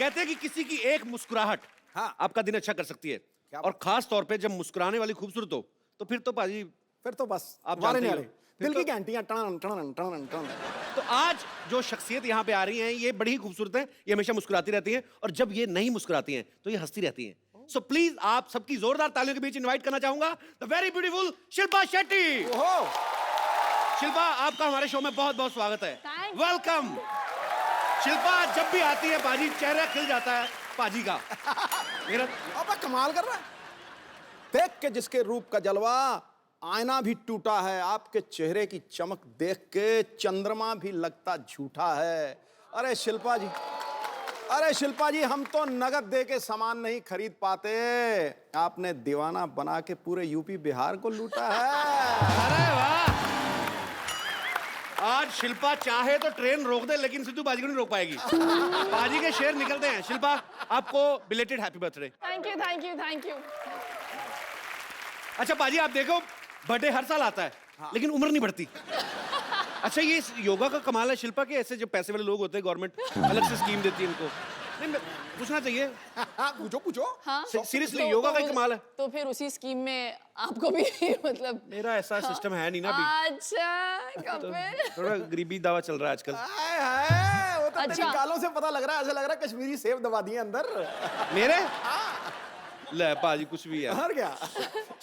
कहते हैं कि किसी की एक मुस्कुराहट हाँ। आपका दिन अच्छा कर सकती है। क्या और खास तौर पे जब मुस्कुराने वाली खूबसूरत हो तो फिर तो पाजी फिर तो बस आप वारे जानते ही न्यारे। हो। दिल फिर की घंटियां टन टन टन टन। तो आज जो शख्सियत यहाँ पे आ रही हैं ये बड़ी ही खूबसूरत है, ये हमेशा मुस्कुराती रहती हैं और जब ये नहीं मुस्कुराती हैं तो ये हंसती रहती हैं। सो प्लीज आप सबकी जोरदार तालियों के बीच इनवाइट करना चाहूंगा the very beautiful Shilpa Shetty. ओहो, शिल्पा आपका हमारे शो में बहुत बहुत स्वागत है। Thank you. वेलकम। शिल्पा जब भी आती है पाजी चेहरा खिल जाता है पाजी का। मेरा अब कमाल कर रहा है। देख के जिसके रूप का जलवा आईना भी टूटा है, आपके चेहरे की चमक देख के चंद्रमा भी लगता झूठा है। अरे शिल्पा जी, अरे शिल्पा जी, हम तो नगद दे के सामान नहीं खरीद पाते, आपने दीवाना बना के पूरे यूपी बिहार को लूटा है। अरे वाह, आज शिल्पा चाहे तो ट्रेन रोक दे लेकिन सिद्धू बाजी को नहीं रोक पाएगी। बाजी के शेर निकलते हैं। शिल्पा आपको belated happy birthday. Thank you thank you thank you. अच्छा बाजी आप देखो बर्थडे हर साल आता है लेकिन उम्र नहीं बढ़ती। अच्छा ये योगा का कमाल है शिल्पा के, ऐसे जो पैसे वाले लोग होते हैं गवर्नमेंट अलग से स्कीम देती है इनको। नहीं पूछना चाहिए। पूछो पूछो। हाँ सीरियसली योगा का ही कमाल है। तो फिर उसी स्कीम में आपको भी मतलब मेरा ऐसा सिस्टम है नहीं ना अभी। अच्छा कपिल, थोड़ा गरीबी दावा चल रहा है आजकल। हाय हाय, वो तो अच्छा। तेरी गालों से पता लग रहा है, ऐसा लग रहा है कश्मीरी सेब दबा दिए अंदर। मेरे ले पाजी कुछ भी है। और क्या।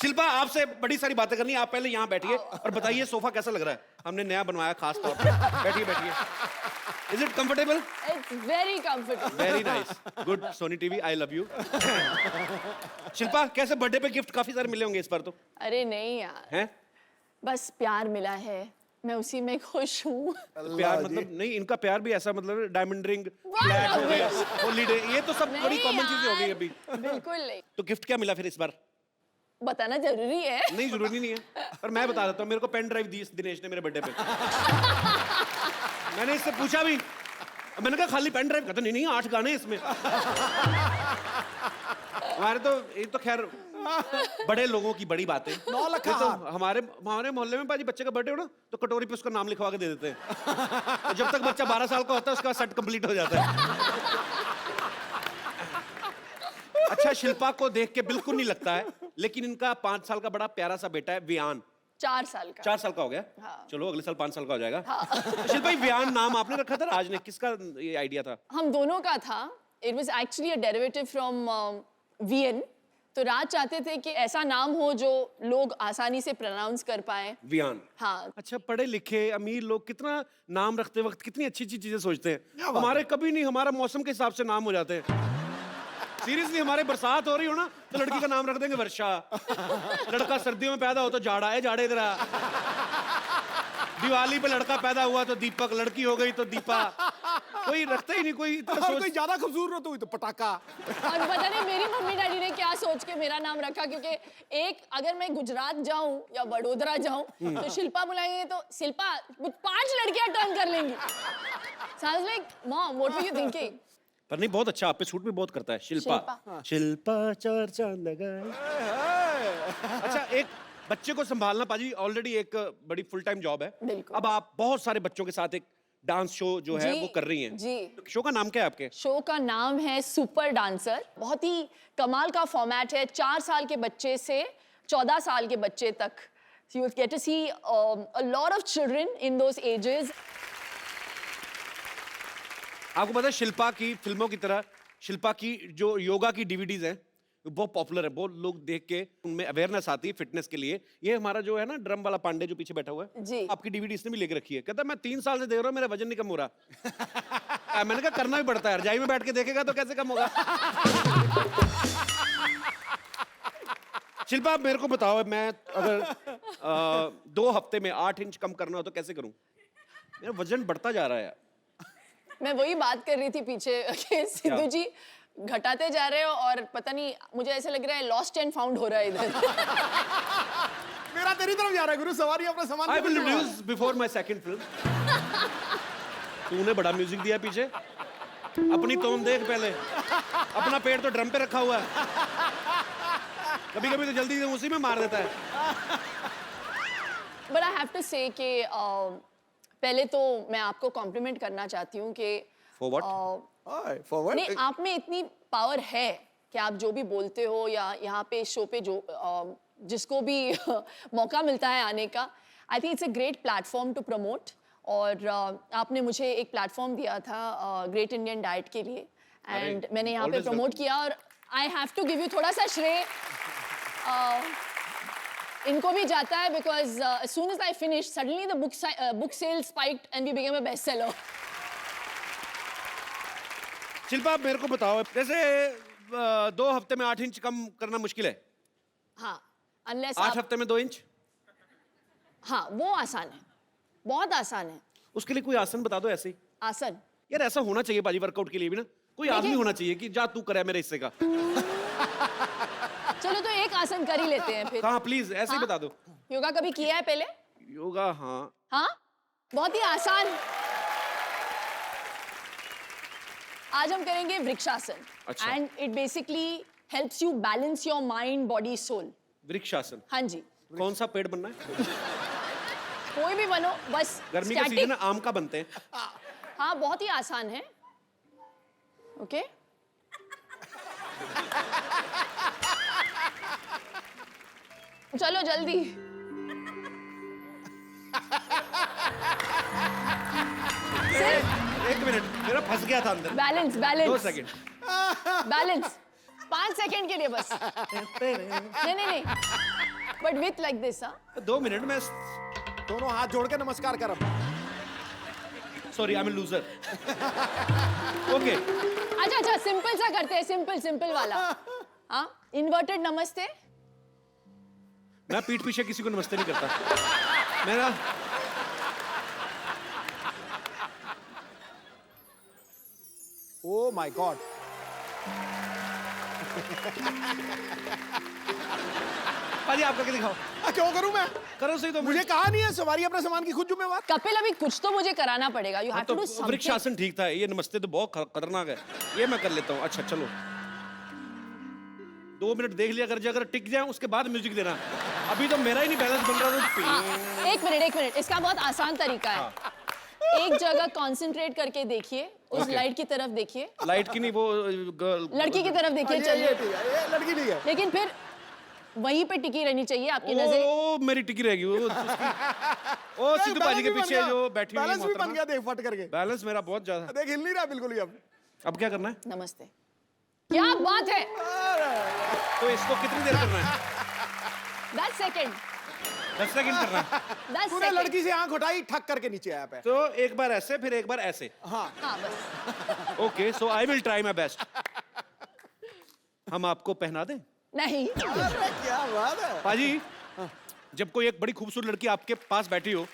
शिल्पा आपसे बड़ी सारी बातें करनी है, आप पहले यहाँ बैठिए और बताइए सोफा कैसा लग रहा है। हमने नया बनवाया खास तौर पे। बैठिए बैठिए। Is it comfortable? It's very comfortable. Very nice, good. Sony TV I love you. Shilpa कैसे बर्थडे पे गिफ्ट काफी सारे मिले होंगे इस बार तो? अरे नहीं यार, हैं? बस प्यार मिला है, मैं उसी में खुश हूँ। प्यार मतलब नहीं, इनका प्यार भी ऐसा मतलब डायमंड रिंग, वाह, फ्लैट हो गया, रमेश। हॉलीडे, ये तो सब बड़ी नहीं कॉमन चीजें हो गई यार, अभी। बिल्कुल नहीं। तो गिफ्ट क्या मिला फिर इस बार? बताना जरूरी है? नहीं जरूरी नहीं है, पर मैं बता देता हूँ। मेरे को पेन ड्राइव दी दिनेश ने मेरे बर्थडे पे। मैंने इससे पूछा भी, मैंने कहा खाली पेन ड्राइव? कहता नहीं 8 गाने इसमें। हमारे तो ये तो खैर बड़े लोगों की बड़ी बात है। 9 लाख ये तो हमारे मोहल्ले में बाजी बच्चे का बर्थडे हो ना तो कटोरी पे उसका नाम लिखवा के दे देते हैं। और जब तक बच्चा 12 साल का होता है उसका सेट कंप्लीट हो जाता है। अच्छा शिल्पा को देख के बिल्कुल नहीं लगता है, लेकिन इनका 5 साल का बड़ा प्यारा सा बेटा है वियान। 4 साल का। 4 साल का हो गया। हाँ। चलो अगले साल 5 साल का हो जाएगा। तो शिल्पा वियान नाम आपने रखा था राज ने, किसका ये आइडिया था? हम दोनों का था। It was actually a derivative from VN. तो राज चाहते थे कि ऐसा नाम हो जो लोग आसानी से प्रोनाउंस कर पाए। वियान। हाँ। अच्छा पढ़े लिखे अमीर लोग कितना नाम रखते वक्त कितनी अच्छी अच्छी चीजें सोचते हैं। हमारे कभी नहीं, हमारा मौसम के हिसाब से नाम हो जाते हैं। सीरियसली हमारे बरसात हो रही हो ना तो लड़की का नाम रख देंगे वर्षा। लड़का सर्दियों में पैदा हो तो जाड़ा है, जाड़े इधर आ। दिवाली पे लड़का पैदा हुआ तो दीपक, लड़की हो गई तो दीपा। कोई रखता ही नहीं कोई। और कोई ज्यादा खूबसूरत हो तो पटाखा। और पता नहीं मेरी मम्मी डैडी ने क्या सोच के मेरा नाम रखा, क्योंकि एक अगर मैं गुजरात जाऊं या वडोदरा जाऊं तो शिल्पा बुलाएंगे तो शिल्पा 5 लड़कियां टर्न कर लेंगी। Sounds like mom, what were you thinking? पर नहीं बहुत अच्छा, आप पे सूट भी बहुत करता है। शिल्पा शिल्पा 4 चांद लगाए। अच्छा एक बच्चे को संभालना पाजी ऑलरेडी एक बड़ी फुल टाइम जॉब है। बिल्कुल। अब आप बहुत सारे बच्चों के साथ एक डांस शो जो है जी, वो कर रही हैं। जी। तो शो का नाम क्या है आपके? शो का नाम है सुपर डांसर। बहुत ही कमाल का फॉर्मेट है। 4 साल के बच्चे से 14 साल के बच्चे तक। So you get to see a lot of children in those ages. आपको पता है शिल्पा की फिल्मों की तरह शिल्पा की जो योगा की डीवीडीज हैं बहुत पॉपुलर है, बहुत लोग देख के उनमें अवेयरनेस आती है फिटनेस के लिए। ये हमारा जो है ना ड्रम वाला पांडे जो पीछे बैठा हुआ है जी। आपकी डीवीडी इसने भी लेके रखी है। कहता है मैं 3 साल से देख रहा हूँ मेरा वजन नहीं कम हो रहा। मैंने कहा करना भी पड़ता है, रजाई में बैठ के देखेगा तो कैसे कम होगा। शिल्पा मेरे को बताओ, मैं अगर 2 हफ्ते में 8 इंच कम करना हो तो कैसे करूं? मेरा वजन बढ़ता जा रहा है। मैं वही बात कर रही थी पीछे कि सिद्धू जी घटाते जा रहे हो और पता नहीं मुझे ऐसा लग रहा है लॉस्ट एंड फाउंड हो रहा है इधर। मेरा तेरी तरफ जा रहा है गुरु, सवारी अपना सामान। I will reduce before my second film. तूने बड़ा म्यूजिक दिया पीछे। अपनी टोन देख पहले, अपना पेड़ तो ड्रम पे रखा हुआ है, कभी कभी तो जल्दी से उसी में मार देता है। बट आई हैव टू से कि पहले तो मैं आपको कॉम्प्लीमेंट करना चाहती हूँ कि For what? फॉरवर्ड नहीं, आप में इतनी पावर है कि आप जो भी बोलते हो या यहाँ पे शो पे जो जिसको भी मौका मिलता है आने का, I think it's a great platform to promote. और आपने मुझे एक प्लेटफॉर्म दिया था ग्रेट इंडियन डाइट के लिए, एंड मैंने यहाँ पे always प्रमोट किया। और I have to give you थोड़ा सा श्रेय इनको भी जाता है, because as soon as I finished, suddenly the book sales spiked and we became a bestseller. Shilpa आप मेरे को बताओ, जैसे 2 हफ्ते में 8 इंच कम करना मुश्किल है, हाँ, unless 8 आप, हफ्ते में 2 इंच, हाँ वो आसान है, बहुत आसान है। उसके लिए कोई आसन बता दो ऐसे ही। आसन यार ऐसा होना चाहिए बाजी, वर्कआउट के लिए भी ना कोई आदमी होना चाहिए कि जा तू करे मेरे हिस्से का। चलो तो एक आसन कर ही लेते हैं फिर। हाँ प्लीज ऐसे ही हाँ? बता दो। योगा कभी किया है पहले? योगा हाँ। हाँ, बहुत ही आसान। आज हम करेंगे वृक्षासन। अच्छा। And it basically helps you balance your mind, body, soul. Vrikshasana. हाँ जी, कौन सा पेड़ बनना है? कोई भी बनो, बस गर्मी का static। सीजन है, आम का बनते हैं। हाँ, बहुत ही आसान है। ओके चलो जल्दी। एक मिनट, मेरा फंस गया था अंदर। Balance 2 balance second. Balance 5 second के लिए बस। नहीं नहीं नहीं, बट विथ लाइक दिस। हाँ, 2 मिनट में। दोनों हाथ जोड़ के नमस्कार कर। Sorry I am loser. Okay अच्छा अच्छा, सिंपल सा करते हैं, सिंपल सिंपल वाला। हाँ, इन्वर्टेड नमस्ते। मैं पीठ पीछे किसी को नमस्ते नहीं करता। मेरा ओ माय गॉड, बाजी आप करके दिखाओ। क्यों करूं मैं? करो सही तो। मुझे कहा नहीं है सवारी अपने सामान की खुद जिम्मेवार। कपिल, अभी कुछ तो मुझे कराना पड़ेगा। यू हैव तो टू डू समथिंग। वृक्षासन ठीक था, ये नमस्ते तो बहुत खतरनाक है, ये मैं कर लेता हूँ। अच्छा चलो 2 मिनट देख लिया कर, अगर टिक जाए उसके बाद म्यूजिक देना। अभी तो मेरा ही नहीं बैलेंस बन रहा तो। एक मिनट, इसका बहुत आसान तरीका है। एक जगह कंसंट्रेट करके देखिए, उस Okay. लाइट की तरफ देखिए, लाइट की नहीं, वो लड़की की तरफ देखिए। ये चलिए, ठीक है, ये लड़की नहीं है। लेकिन फिर वहीं पे टिकी रहनी चाहिए आपकी नजर। ओ मेरी टिकी रहेगी वो ओ सिद्धू पाजी के पीछे जो बैठी हुई है बैलेंस भी बन मोहतरमा। गया, देख फट करके। बैलेंस मेरा बहुत ज्यादा। देख हिल नहीं रहा बिल्कुल ही अब। अब क्या करना है? नमस्ते, क्या बात है। तो इसको कितनी देर करना है? 10 सेकंड 10 सेकंड करना है। 10 तूने सेकंड। लड़की से आंख उठाई, ठक करके नीचे आया पे। तो एक बार ऐसे, फिर एक बार ऐसे। हाँ, हाँ बस। Okay so I will try my best. हम आपको पहना दें? नहीं, अरे क्या बात है। पाजी, जब कोई एक बड़ी खूबसूरत लड़की आपके पास बैठी हो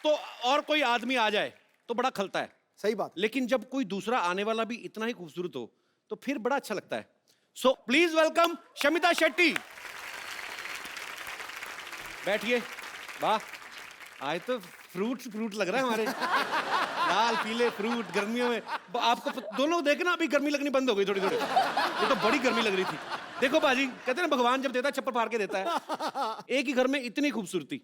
तो और कोई आदमी आ जाए तो बड़ा खलता है, सही बात। लेकिन जब कोई दूसरा आने वाला भी इतना ही खूबसूरत हो तो फिर बड़ा अच्छा लगता है। So please welcome Shamita Shetty. बैठिए। वाह, आज तो फ्रूट लग रहा है हमारे। लाल पीले फ्रूट गर्मियों में। आपको दोनों देखे ना, अभी गर्मी लगनी बंद हो गई थोड़ी थोड़ी। ये तो बड़ी गर्मी लग रही थी। देखो बाजी, कहते हैं ना भगवान जब देता है चप्पल फाड़ के देता है। एक ही घर में इतनी खूबसूरती,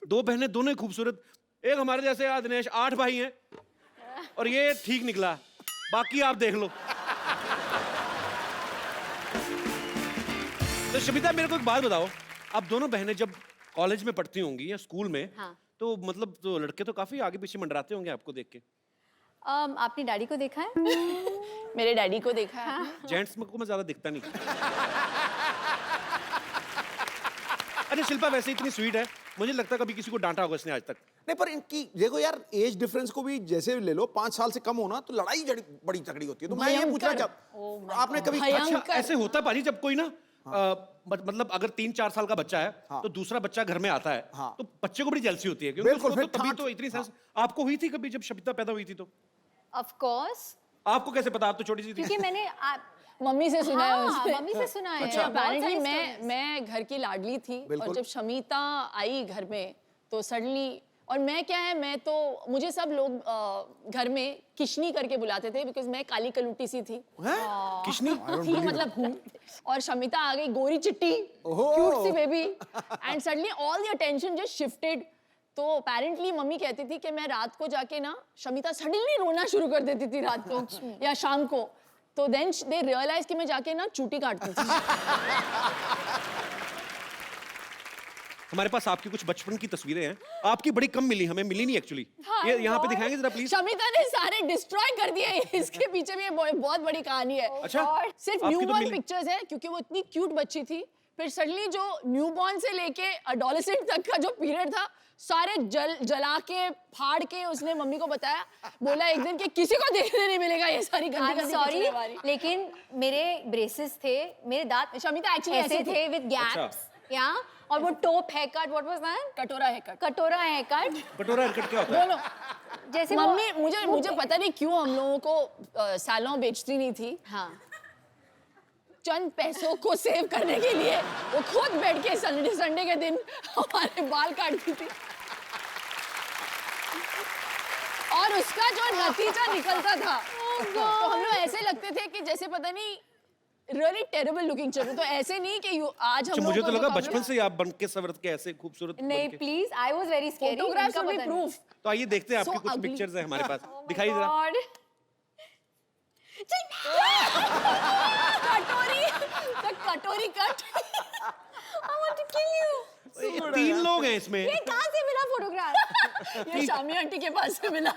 2 बहनें दोनों ही खूबसूरत। एक हमारे जैसे दिनेश 8 भाई हैं और ये ठीक निकला, बाकी आप देख लो। तो शमिता मेरे को एक बात बताओ, आप दोनों बहनें जब कॉलेज में पढ़ती होंगी या स्कूल में, हाँ। तो मतलब तो लड़के तो काफी आगे पीछे मंडराते होंगे आपको देख के। आपने डैडी को देखा है? मेरे डैडी को देखा है। जेंट्स में को मैं ज्यादा दिखता नहीं। अच्छा शिल्पा वैसे इतनी स्वीट है, मुझे लगता है कभी किसी को डांटा होगा इसने आज तक। नहीं पर इनकी देखो यार, एज डिफरेंस को भी जैसे ले लो, 5 साल से कम होना तो लड़ाई बड़ी तगड़ी होती है। तो मैं ये पूछना भयंकर। चाहता, आपने कभी भयंकर। अच्छा ऐसे होता है पाजी, जब कोई ना मतलब अगर 3-4 साल का बच्चा है तो दूसरा बच्चा घर में आता है तो बच्चे को बड़ी जेलसी होती है, क्योंकि बिल्कुल, उसको फिर तो तभी ठाठ- तो इतनी सेंस। आपको हुई थी कभी जब शमिता पैदा हुई थी? तो ऑफ कोर्स, आपको कैसे पता? आप तो छोटी सी थी। क्योंकि मैंने मम्मी से सुना है हाँ, उसने। मम्मी से सुना है। अच्छा, बहुत apparently सारी मैं stories। मैं घर की लाडली थी और बिल्कुल। जब शमिता आई घर में तो सडनली, और मैं क्या है, मैं तो मुझे सब लोग घर में किशनी करके बुलाते थे बिकॉज मैं काली कलूटी सी थी। किशनी? थी मतलब हूँ। और शमिता आ गई गोरी चिट्टी, ओहो। क्यूट सी baby, and suddenly all the attention just shifted to apparently mummy कहती थी कि मैं रात को जाके ना शमिता सडनली रोना शुरू कर देती थी रात को या शाम को, तो देन दे रियलाइज कि मैं जाके ना चूटी काटती थी। हमारे पास आपकी कुछ बचपन की तस्वीरें हैं, आपकी बड़ी कम मिली, हमें मिली नहीं एक्चुअली। हाँ, ये यहाँ पे God. दिखाएंगे जरा प्लीज। शमिता ने सारे डिस्ट्रॉय कर दिए, इसके पीछे भी बहुत बड़ी कहानी है। अच्छा, सिर्फ आपकी तो न्यूबॉर्न मिली- पिक्चर्स है क्योंकि वो इतनी क्यूट बच्ची थी, फिर सडनली जो न्यूबॉर्न से लेके एडोलेसेंट तक का जो पीरियड था, सारे जला के फाड़ के उसने मम्मी को बताया, बोला एक दिन कि किसी को देखने नहीं मिलेगा ये सारी गंदी सॉरी, लेकिन मेरे ब्रेसेस थे, मेरे दांत शमिता एक्चुअली ऐसे थे विद गैप्स, या और वो top hair cut, what was that? कटोरा है कट। कटोरा हेयर कट, कटोरा हरकत क्या होता है? दोनों जैसे मम्मी मुझे पता नहीं क्यों हम लोगों को सैलून बेचती नहीं थी। हाँ, चंद पैसों को सेव करने के लिए वो खुद बैठ के संडे के दिन हमारे बाल काटती थी, और उसका जो नतीजा निकलता था तो हम लोग ऐसे लगते थे कि जैसे पता नहीं रियली टेरेबल लुकिंग चाहिए, तो ऐसे नहीं कि आज हम अच्छा, लोगों मुझे को तो जो लगा problem- बचपन से ही आप बन के सवरत के ऐसे खूबसूरत बन नहीं के। Please, I was very scary. Photographs will be proof। तो आइए देखते हैं आपकी So कुछ ugly। पिक्चर्स हैं हमारे पास, दिखाइए जरा। गॉड, कटोरी, the कटोरी cut. I want to kill you. ये 3 लोग हैं इसमें। ये कहाँ से मिला फोटोग्राफ? ये शामी आंटी के पास से मिला।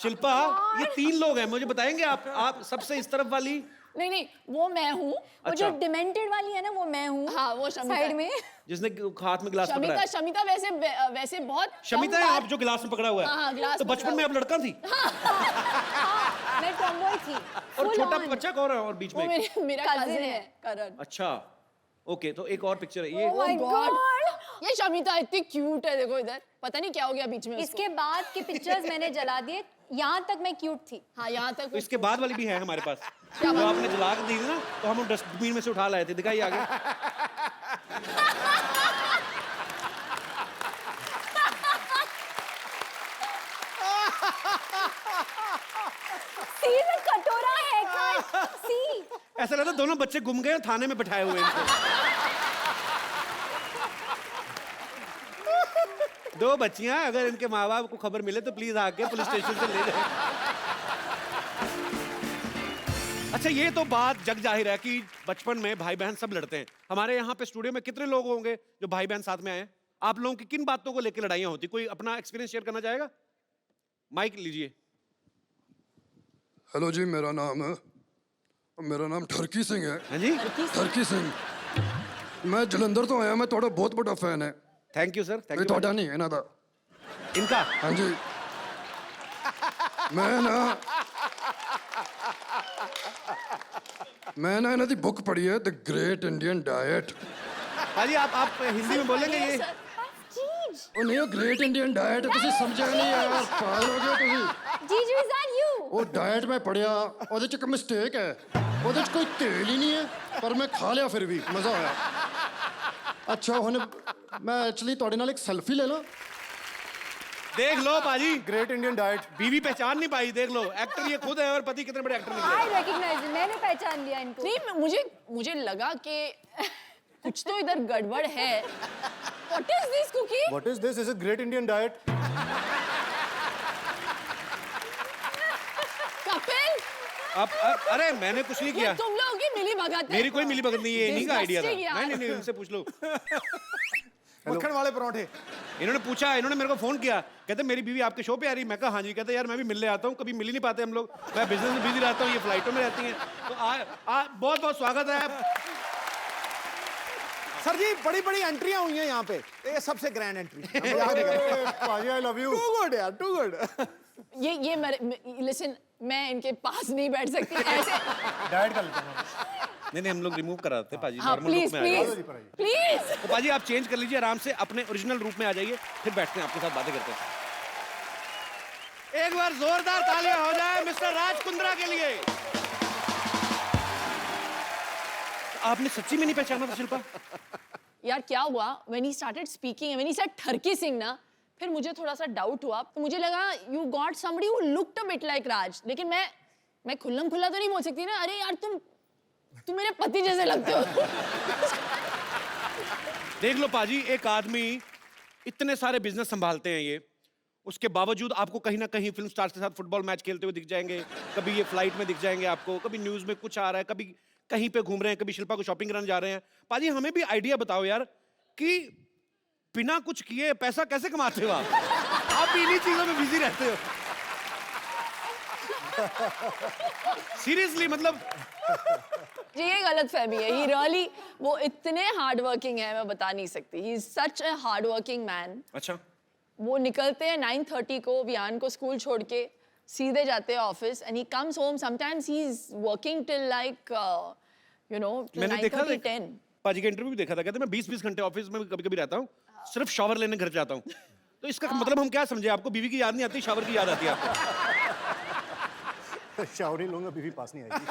शिल्पा, ये 3 लोग हैं, मुझे बताएंगे आप सबसे इस तरफ वाली? नहीं वो मैं हूँ। वो जो डिमेंटेड वाली है ना, वो मैं हूँ। हाँ, वो शमिता साइड है। में। जिसने हाथ में गिलास पकड़ा शमिता है। शमिता वैसे बहुत शमिता कम है बार- आप जो गिलास में पकड़ा हुआ है। हाँ, गिलास तो में बचपन पकड़ा में आप लड़का थी हाँ, मैं टॉमबॉय थी। और Full छोटा on। बच्चा कौन है और बीच वो में? मेरा Cousin कजिन है। है करण। अच्छा, ओके, तो एक और पिक्चर है ये। Oh my God। God। ये शमिता इतनी क्यूट है, देखो इधर, पता नहीं क्या हो गया बीच में उसको। इसके बाद के पिक्चर्स मैंने जला दिए, यहाँ तक मैं क्यूट थी। हाँ, यहाँ तक तो इसके बाद वाली भी है हमारे पास। क्या जो बात? आपने जला के दी थी ना, तो हम डस्टबिन में से उठा लाए थे, दिखाइए आगे। See the कटोरा haircut। See। ऐसा लगता है दोनों बच्चे गुम गए और थाने में बिठाए हुए हैं इनको। दो बच्चियां, अगर इनके माँ बाप को खबर मिले तो प्लीज आके पुलिस स्टेशन से ले जाए। अच्छा, ये तो बात जग जाहिर है कि बचपन में भाई बहन सब लड़ते हैं। हमारे यहाँ पे स्टूडियो में कितने लोग होंगे जो भाई बहन साथ में आए हैं? आप लोगों की किन बातों को लेकर लड़ाइयाँ होती? कोई अपना एक्सपीरियंस शेयर करना चाहेगा? माइक लीजिए। हेलो जी, मेरा नाम ठरकी सिंह है। हाँ जी, ठरकी सिंह, मैं जलंधर तो आया, मैं थोड़ा बहुत बड़ा फैन है। थैंक यू सर, थैंक नहीं यू। थोड़ा नहीं है ना था। इनका हाँ जी, मैं ना इन्हों दी बुक पढ़ी है, द ग्रेट इंडियन डाइट। हाँ जी, आप हिंदी में बोलेंगे ये? जीज, ਉਹ ਨਹੀਂ, ਉਹ ਗ੍ਰੇਟ ਇੰਡੀਅਨ ਡਾਈਟ ਤੁਸੀਂ ਸਮਝਿਆ ਨਹੀਂ ਯਾਰ, ਪਾਗਲ ਹੋ ਗਏ ਤੁਸੀਂ। जीजू is that you? ਉਹ ਡਾਈਟ ਮੈਂ ਪੜਿਆ, ਉਹਦੇ ਚ ਇੱਕ ਮਿਸਟੇਕ ਹੈ, ਉਹਦੇ ਚ ਕੋਈ ਤੇਲ ਹੀ ਨਹੀਂ ਹੈ, ਪਰ ਮੈਂ ਖਾ ਲਿਆ ਫਿਰ ਵੀ ਮਜ਼ਾ ਆਇਆ। ਅੱਛਾ, ਹੁਣ ਮੈਂ ਐਕਚੁਅਲੀ ਤੁਹਾਡੇ ਨਾਲ ਇੱਕ ਸੈਲਫੀ ਲੈ ਲਾਂ? देख लो पाजी, ग्रेट इंडियन डाइट। बीवी पहचान नहीं पाई, देख लो, एक्टर ये खुद है और पति कितने बड़े एक्टर निकले। I recognize it, मैंने पहचान लिया इनको। नहीं, मुझे लगा कि कुछ तो इधर गड़बड़ है। What is this cookie? What is this? Is it great Indian diet? Kapil, अरे मैंने कुछ नहीं ये किया, तुम लोगों की मिली भगत है। मेरी कोई मिली भगत नहीं है, इन्हीं का आइडिया था। Disgusting यार। नहीं, इनसे पूछ लो। मक्खन वाले पराठे। इन्होंने पूछा, इन्होंने मेरे को फोन किया, कहते मेरी बीवी आपके शो पे आ रही। मैं कहा हाँ जी। कहते यार मैं भी मिलने आता हूँ, कभी मिल ही नहीं पाते हम लोग, मैं बिजनेस में बिजी रहता हूँ, ये फ्लाइटों में रहती हैं। तो बहुत बहुत स्वागत है। सर जी, बड़ी बड़ी एंट्रियां हुई हैं यहाँ पे, ये सबसे ग्रैंड एंट्री। पाजी, I love you। Too good यार, too good। लिसन, मैं इनके पास नहीं बैठ सकती ऐसे। डाइट कर लेता हूँ। नहीं, हम लोग रिमूव करा देते पाजी, हाँ, नॉर्मल रूप प्लीज में आ जाइए। Please please. तो पाजी आप चेंज कर लीजिए आराम से, अपने ओरिजिनल रूप में आ जाइए, फिर बैठते हैं आपके साथ बातें करते हैं। एक बार जोरदार तालियां हो जाए मिस्टर राज कुंद्रा के लिए। आपने सच्ची में नहीं पहचाना था शिल्पा? यार क्या हुआ, when he started speaking, when he said ठरकी Singh ना, फिर मुझे थोड़ा सा डाउट हुआ, तो मुझे लगा you got somebody who looked a bit like राज, लेकिन मैं खुल्लम खुल्ला तो नहीं बोल सकती ना, अरे यार तुम मेरे पति जैसे लगते हो। देख लो पाजी, एक आदमी इतने सारे बिजनेस संभालते हैं ये, उसके बावजूद आपको कहीं ना कहीं फिल्म स्टार्स के साथ फुटबॉल मैच खेलते हुए दिख जाएंगे, कभी ये फ्लाइट में दिख जाएंगे आपको, कभी न्यूज में कुछ आ रहा है, कभी कहीं पे घूम रहे हैं, कभी शिल्पा को शॉपिंग कराने जा रहे हैं। पाजी हमें भी आइडिया बताओ यार कि बिना कुछ किए पैसा कैसे कमाते हो आप भी इन्हीं चीजों में बिजी रहते हो। सीरियसली मतलब जी ये गलत फहमी है। ही रियली वो इतने हार्ड वर्किंग है, मैं बता नहीं सकती। He is such a hard working man. अच्छा वो निकलते हैं 9:30 को वियान को स्कूल छोड़ के, सीधे जाते हैं office and he comes home sometimes he is working till like you know मैंने देखा 10. पाजी का इंटरव्यू भी देखा था, कहते मैं 20-20 घंटे ऑफिस में कभी कभी रहता हूँ, सिर्फ शावर लेने घर जाता हूँ। तो इसका मतलब हम क्या समझे, आपको बीवी की याद नहीं आती, शावर की याद आती है आपको? शावर ही लूंगा, बीवी पास नहीं आएगी।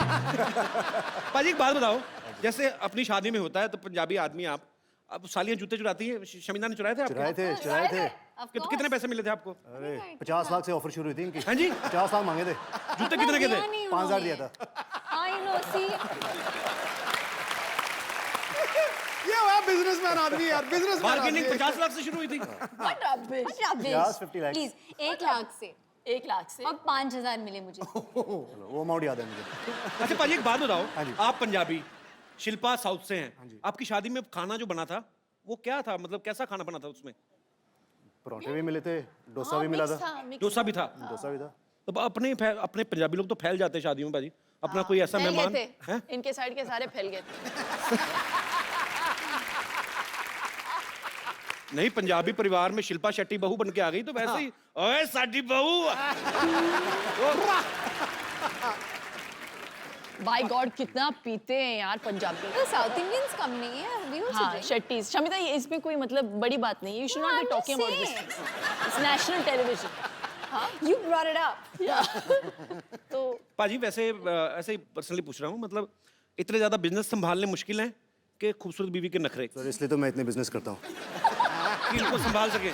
पाजी एक बात बताओ, जैसे अपनी शादी में होता है तो पंजाबी आदमी आप, अब सालियां जूते चुराती हैं, शमीना ने चुराए थे आपके? चुराए थे। कितने पैसे मिले थे आपको? अरे 50 लाख से ऑफर शुरू हुई थी इनकी। हाँ जी 50 लाख मांगे थे, जूते कितने के थे? 5000 दिया था। आई नो सी ये हुआ बिजनेसमैन आदमी यार, बिजनेसमैन बार्गेनिंग 50 लाख से शुरू हुई थी। What rubbish. 50 lakh. Please 1 lakh से 1 लाख से और 5000 मिले मुझे। चलो वो अमाउंट याद है मुझे। अच्छा पाजी एक बात बताओ, हाँ जी। आप पंजाबी, शिल्पा साउथ से हैं, आपकी शादी में खाना जो बना था वो क्या था, मतलब कैसा खाना बना था उसमें? परोठे भी मिले थे, डोसा भी मिला था। डोसा भी था। डोसा भी था। तो अपने पंजाबी लोग तो फैल जाते हैं शादियों में पाजी, अपना कोई ऐसा फैल मेहमान गए है? थे, इनके साइड के सारे फैल गए थे। नहीं, पंजाबी परिवार में शिल्पा शेट्टी बहू बन के आ गई तो वैसे ही ओए साडी बहू। बाय गॉड कितना पीते हैं यार पंजाबी। तो साउथ इंडियंस कम नहीं है, we also हाँ drink. शेट्टीज। शमिता ये इसमें कोई मतलब बड़ी बात नहीं है, you should not be I'm talking just about this. saying. It's national television. You brought it up. तो पाजी वैसे ऐसे ही पर्सनली पूछ रहा हूँ, मतलब इतने ज्यादा बिजनेस संभालने मुश्किल है कि खूबसूरत बीवी के नखरे सर इसलिए तो मैं इतने बिजनेस करता हूँ। कि इनको संभाल सके।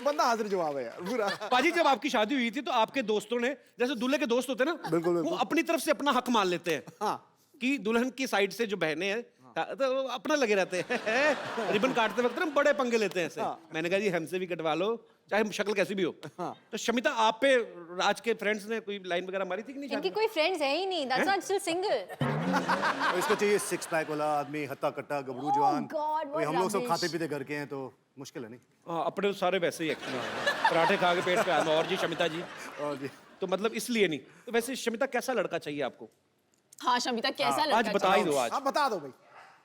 बंदा हाजिर जवाब है यार पूरा। पाजी जब आपकी शादी हुई थी तो आपके दोस्तों ने, जैसे दूल्हे के दोस्त होते हैं ना, बिल्कुल, वो अपनी तरफ से अपना हक मान लेते हैं कि दुल्हन की साइड से जो बहनें हैं तो वो अपना लगे रहते हैं। रिबन काटते वक्त ना बड़े पंगे लेते हैं ऐसे। मैंने कहा जी हमसे भी कटवा लो, चाहे शक्ल कैसी भी हो। तो शमिता आप पे राज के फ्रेंड्स ने कोई लाइन वगैरह मारी थी कि नहीं शादी इनकी में? कोई फ्रेंड्स है ही नहीं, that's why I'm still single. और इसको चाहिए 6 पैक वाला आदमी, हत्ता कट्टा गबरू जवान। God, what वही हम लोग सब rubbish. खाते पीते घर के हैं तो मुश्किल है नहीं। हाँ, अपने तो सारे वैसे ही एक्चुअली, पराठे खा के पेट पे आना। और जी शमिता जी, और जी तो मतलब इसलिए नहीं। तो वैसे शमिता कैसा लड़का चाहिए आपको? हाँ शमिता कैसा आज लड़का बता ही दो आज। आप बता दो भाई।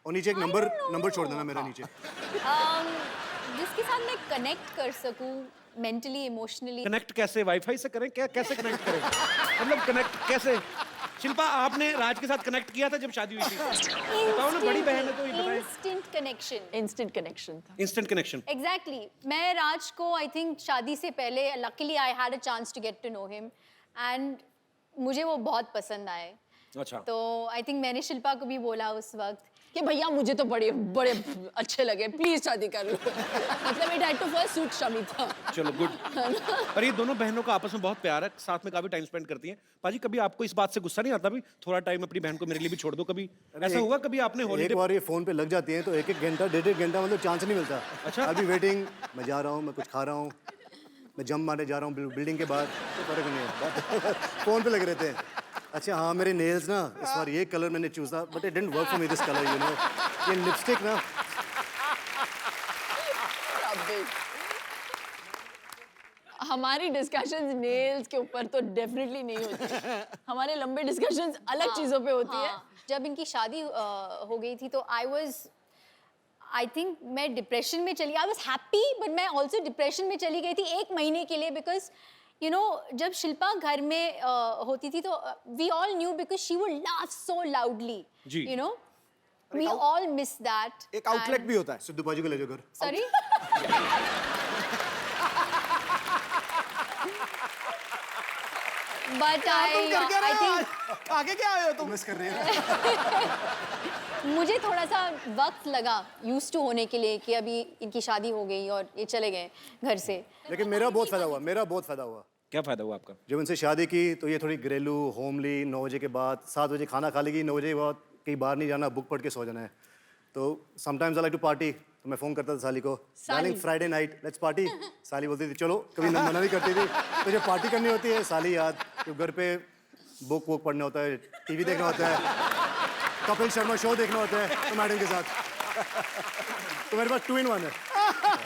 और नीचे एक नंबर छोड़ देना मेरा नीचे। जिसके साथ मैं कनेक्ट कर सकूं मेंटली, इमोशनली। कनेक्ट कैसे, वाईफाई से करें क्या, कैसे कनेक्ट करें? मतलब कनेक्ट कैसे? शिल्पा आपने राज के साथ कनेक्ट किया था जब शादी हुई थी? बताओ ना, बड़ी बहन है तो ये बताएं। Instant connection. इंस्टेंट कनेक्शन था। Instant connection. एग्जैक्टली मैं राज को आई थिंक शादी से पहले luckily I had a chance to get to know him and मुझे वो बहुत पसंद आए। अच्छा। तो आई थिंक मैंने शिल्पा को भी बोला उस वक्त कि भैया मुझे तो बड़े बड़े अच्छे लगे, प्लीज शादी कर लो। मतलब it had to first suit Shamita. चलो गुड। पर ये दोनों बहनों का आपस में बहुत प्यार है, साथ में काफी टाइम स्पेंड करती हैं। पाजी कभी आपको इस बात से गुस्सा नहीं आता भी थोड़ा टाइम अपनी बहन को मेरे लिए भी छोड़ दो? कभी ऐसा हुआ कभी आपने एक हॉलीडे? बार ये फोन पे लग जाती हैं तो 1-1 घंटा 1.5 घंटा मतलब चांस नहीं मिलता। अच्छा। अभी वेटिंग, मैं जा रहा हूँ, मैं कुछ खा रहा हूँ, मैं जंप मारने जा रहा हूँ बिल्डिंग के बाद, तो फर्क नहीं है। फोन पे लगे रहते हैं। अच्छा हाँ मेरे नेल्स ना इस बार ये कलर मैंने चूज़ था but it didn't work for me this colour, you know. ये लिपस्टिक ना हमारी डिस्कशंस नेल्स के ऊपर तो डेफिनेटली नहीं होती। हमारे लंबे डिस्कशंस अलग चीजों पे होती है। जब इनकी शादी हो गई थी तो आई थिंक मैं डिप्रेशन में चली, आई वॉज हैप्पी बट मैं ऑल्सो डिप्रेशन में चली गई थी 1 महीने के लिए बिकॉज यू नो जब शिल्पा घर में होती थी तो we all knew because she would laugh so loudly, जी। You know we all miss that. एक आउटलेट भी होता है। सिद्धू बाजी को ले जाओ घर। सॉरी बट आई थिंक आगे क्या आए हो तुम? मिस कर रही है। मुझे थोड़ा सा वक्त लगा यूज टू होने के लिए कि अभी इनकी शादी हो गई और ये चले गए घर से। लेकिन मेरा बहुत फायदा हुआ, मेरा बहुत फायदा हुआ। क्या फायदा हुआ आपका? जब इनसे शादी की तो ये थोड़ी घरेलू, होमली, 9 बजे के बाद 7 बजे खाना खा लेगी, 9 बजे के बाद कहीं बाहर नहीं जाना, बुक पढ़ के सो जाना है। तो sometimes I like to party, तो मैं फ़ोन करता था साली को, darling Friday night let's party. साली बोलती थी चलो, कभी मना नहीं करती थी। तुझे पार्टी करनी होती है साली, याद तो घर पे बुक वुक पढ़ना होता है, टीवी देखना होता है, कपिल शर्मा शो देखना होता है तो मैडम के साथ। तो मेरे पास 2 in 1 है।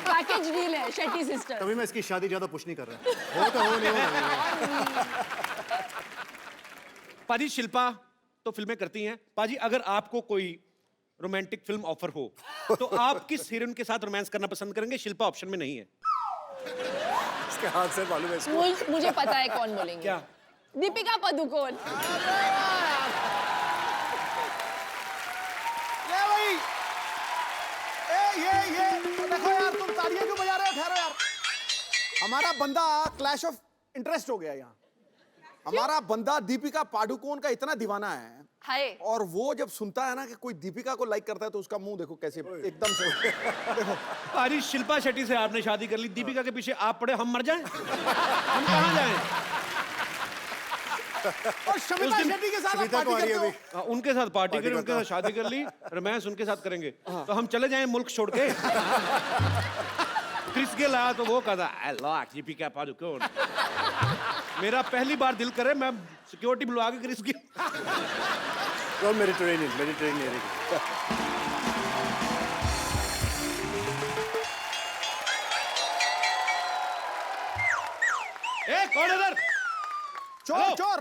पैकेज डील है शेट्टी सिस्टर। तभी मैं इसकी शादी ज़्यादा पुश नहीं कर रहा। हो तो हो, नहीं हो। पाजी शिल्पा तो फिल्में करती हैं। पाजी अगर आपको कोई रोमांटिक फिल्म ऑफर हो तो आप किस हीरोइन के साथ रोमांस करना पसंद करेंगे? शिल्पा ऑप्शन में नहीं है। इसके हाथ से मालूम है इसको। मुझे पता है कौन बोलेंगे। क्या? दीपिका पादुकोण। ये भाई, ये देखो यार, तुम तालियां क्यों बजा रहे हो? ठहरो यार, हमारा बंदा क्लैश ऑफ इंटरेस्ट हो गया यहाँ। हमारा बंदा दीपिका पादुकोण का इतना दीवाना है, हाय। और वो जब सुनता है ना कि कोई दीपिका को लाइक करता है तो उसका मुंह देखो कैसे एकदम से देखो। पाजी शिल्पा शेट्टी से आपने शादी कर ली, दीपिका के पीछे आप पड़े, हम मर जाएं? हम कहाँ जाएं? और शमिता शेट्टी के साथ आप शमिता को पार्टी आ रही है करते हो? हाँ, उनके साथ पार्टी करें, उनके साथ शादी कर ली, रोमांस उनके साथ करेंगे। तो हम चले जाएं मुल्क छोड़ के? क्रिस गेल आया तो वो कहता आई लाइक दीपिका पादुकोण। मेरा पहली बार दिल करे मैं सिक्योरिटी बुलवा के क्रिस गेल। कौन? मेडिटेरेनियन। ए कौन है इधर? चोर हेलो। चोर।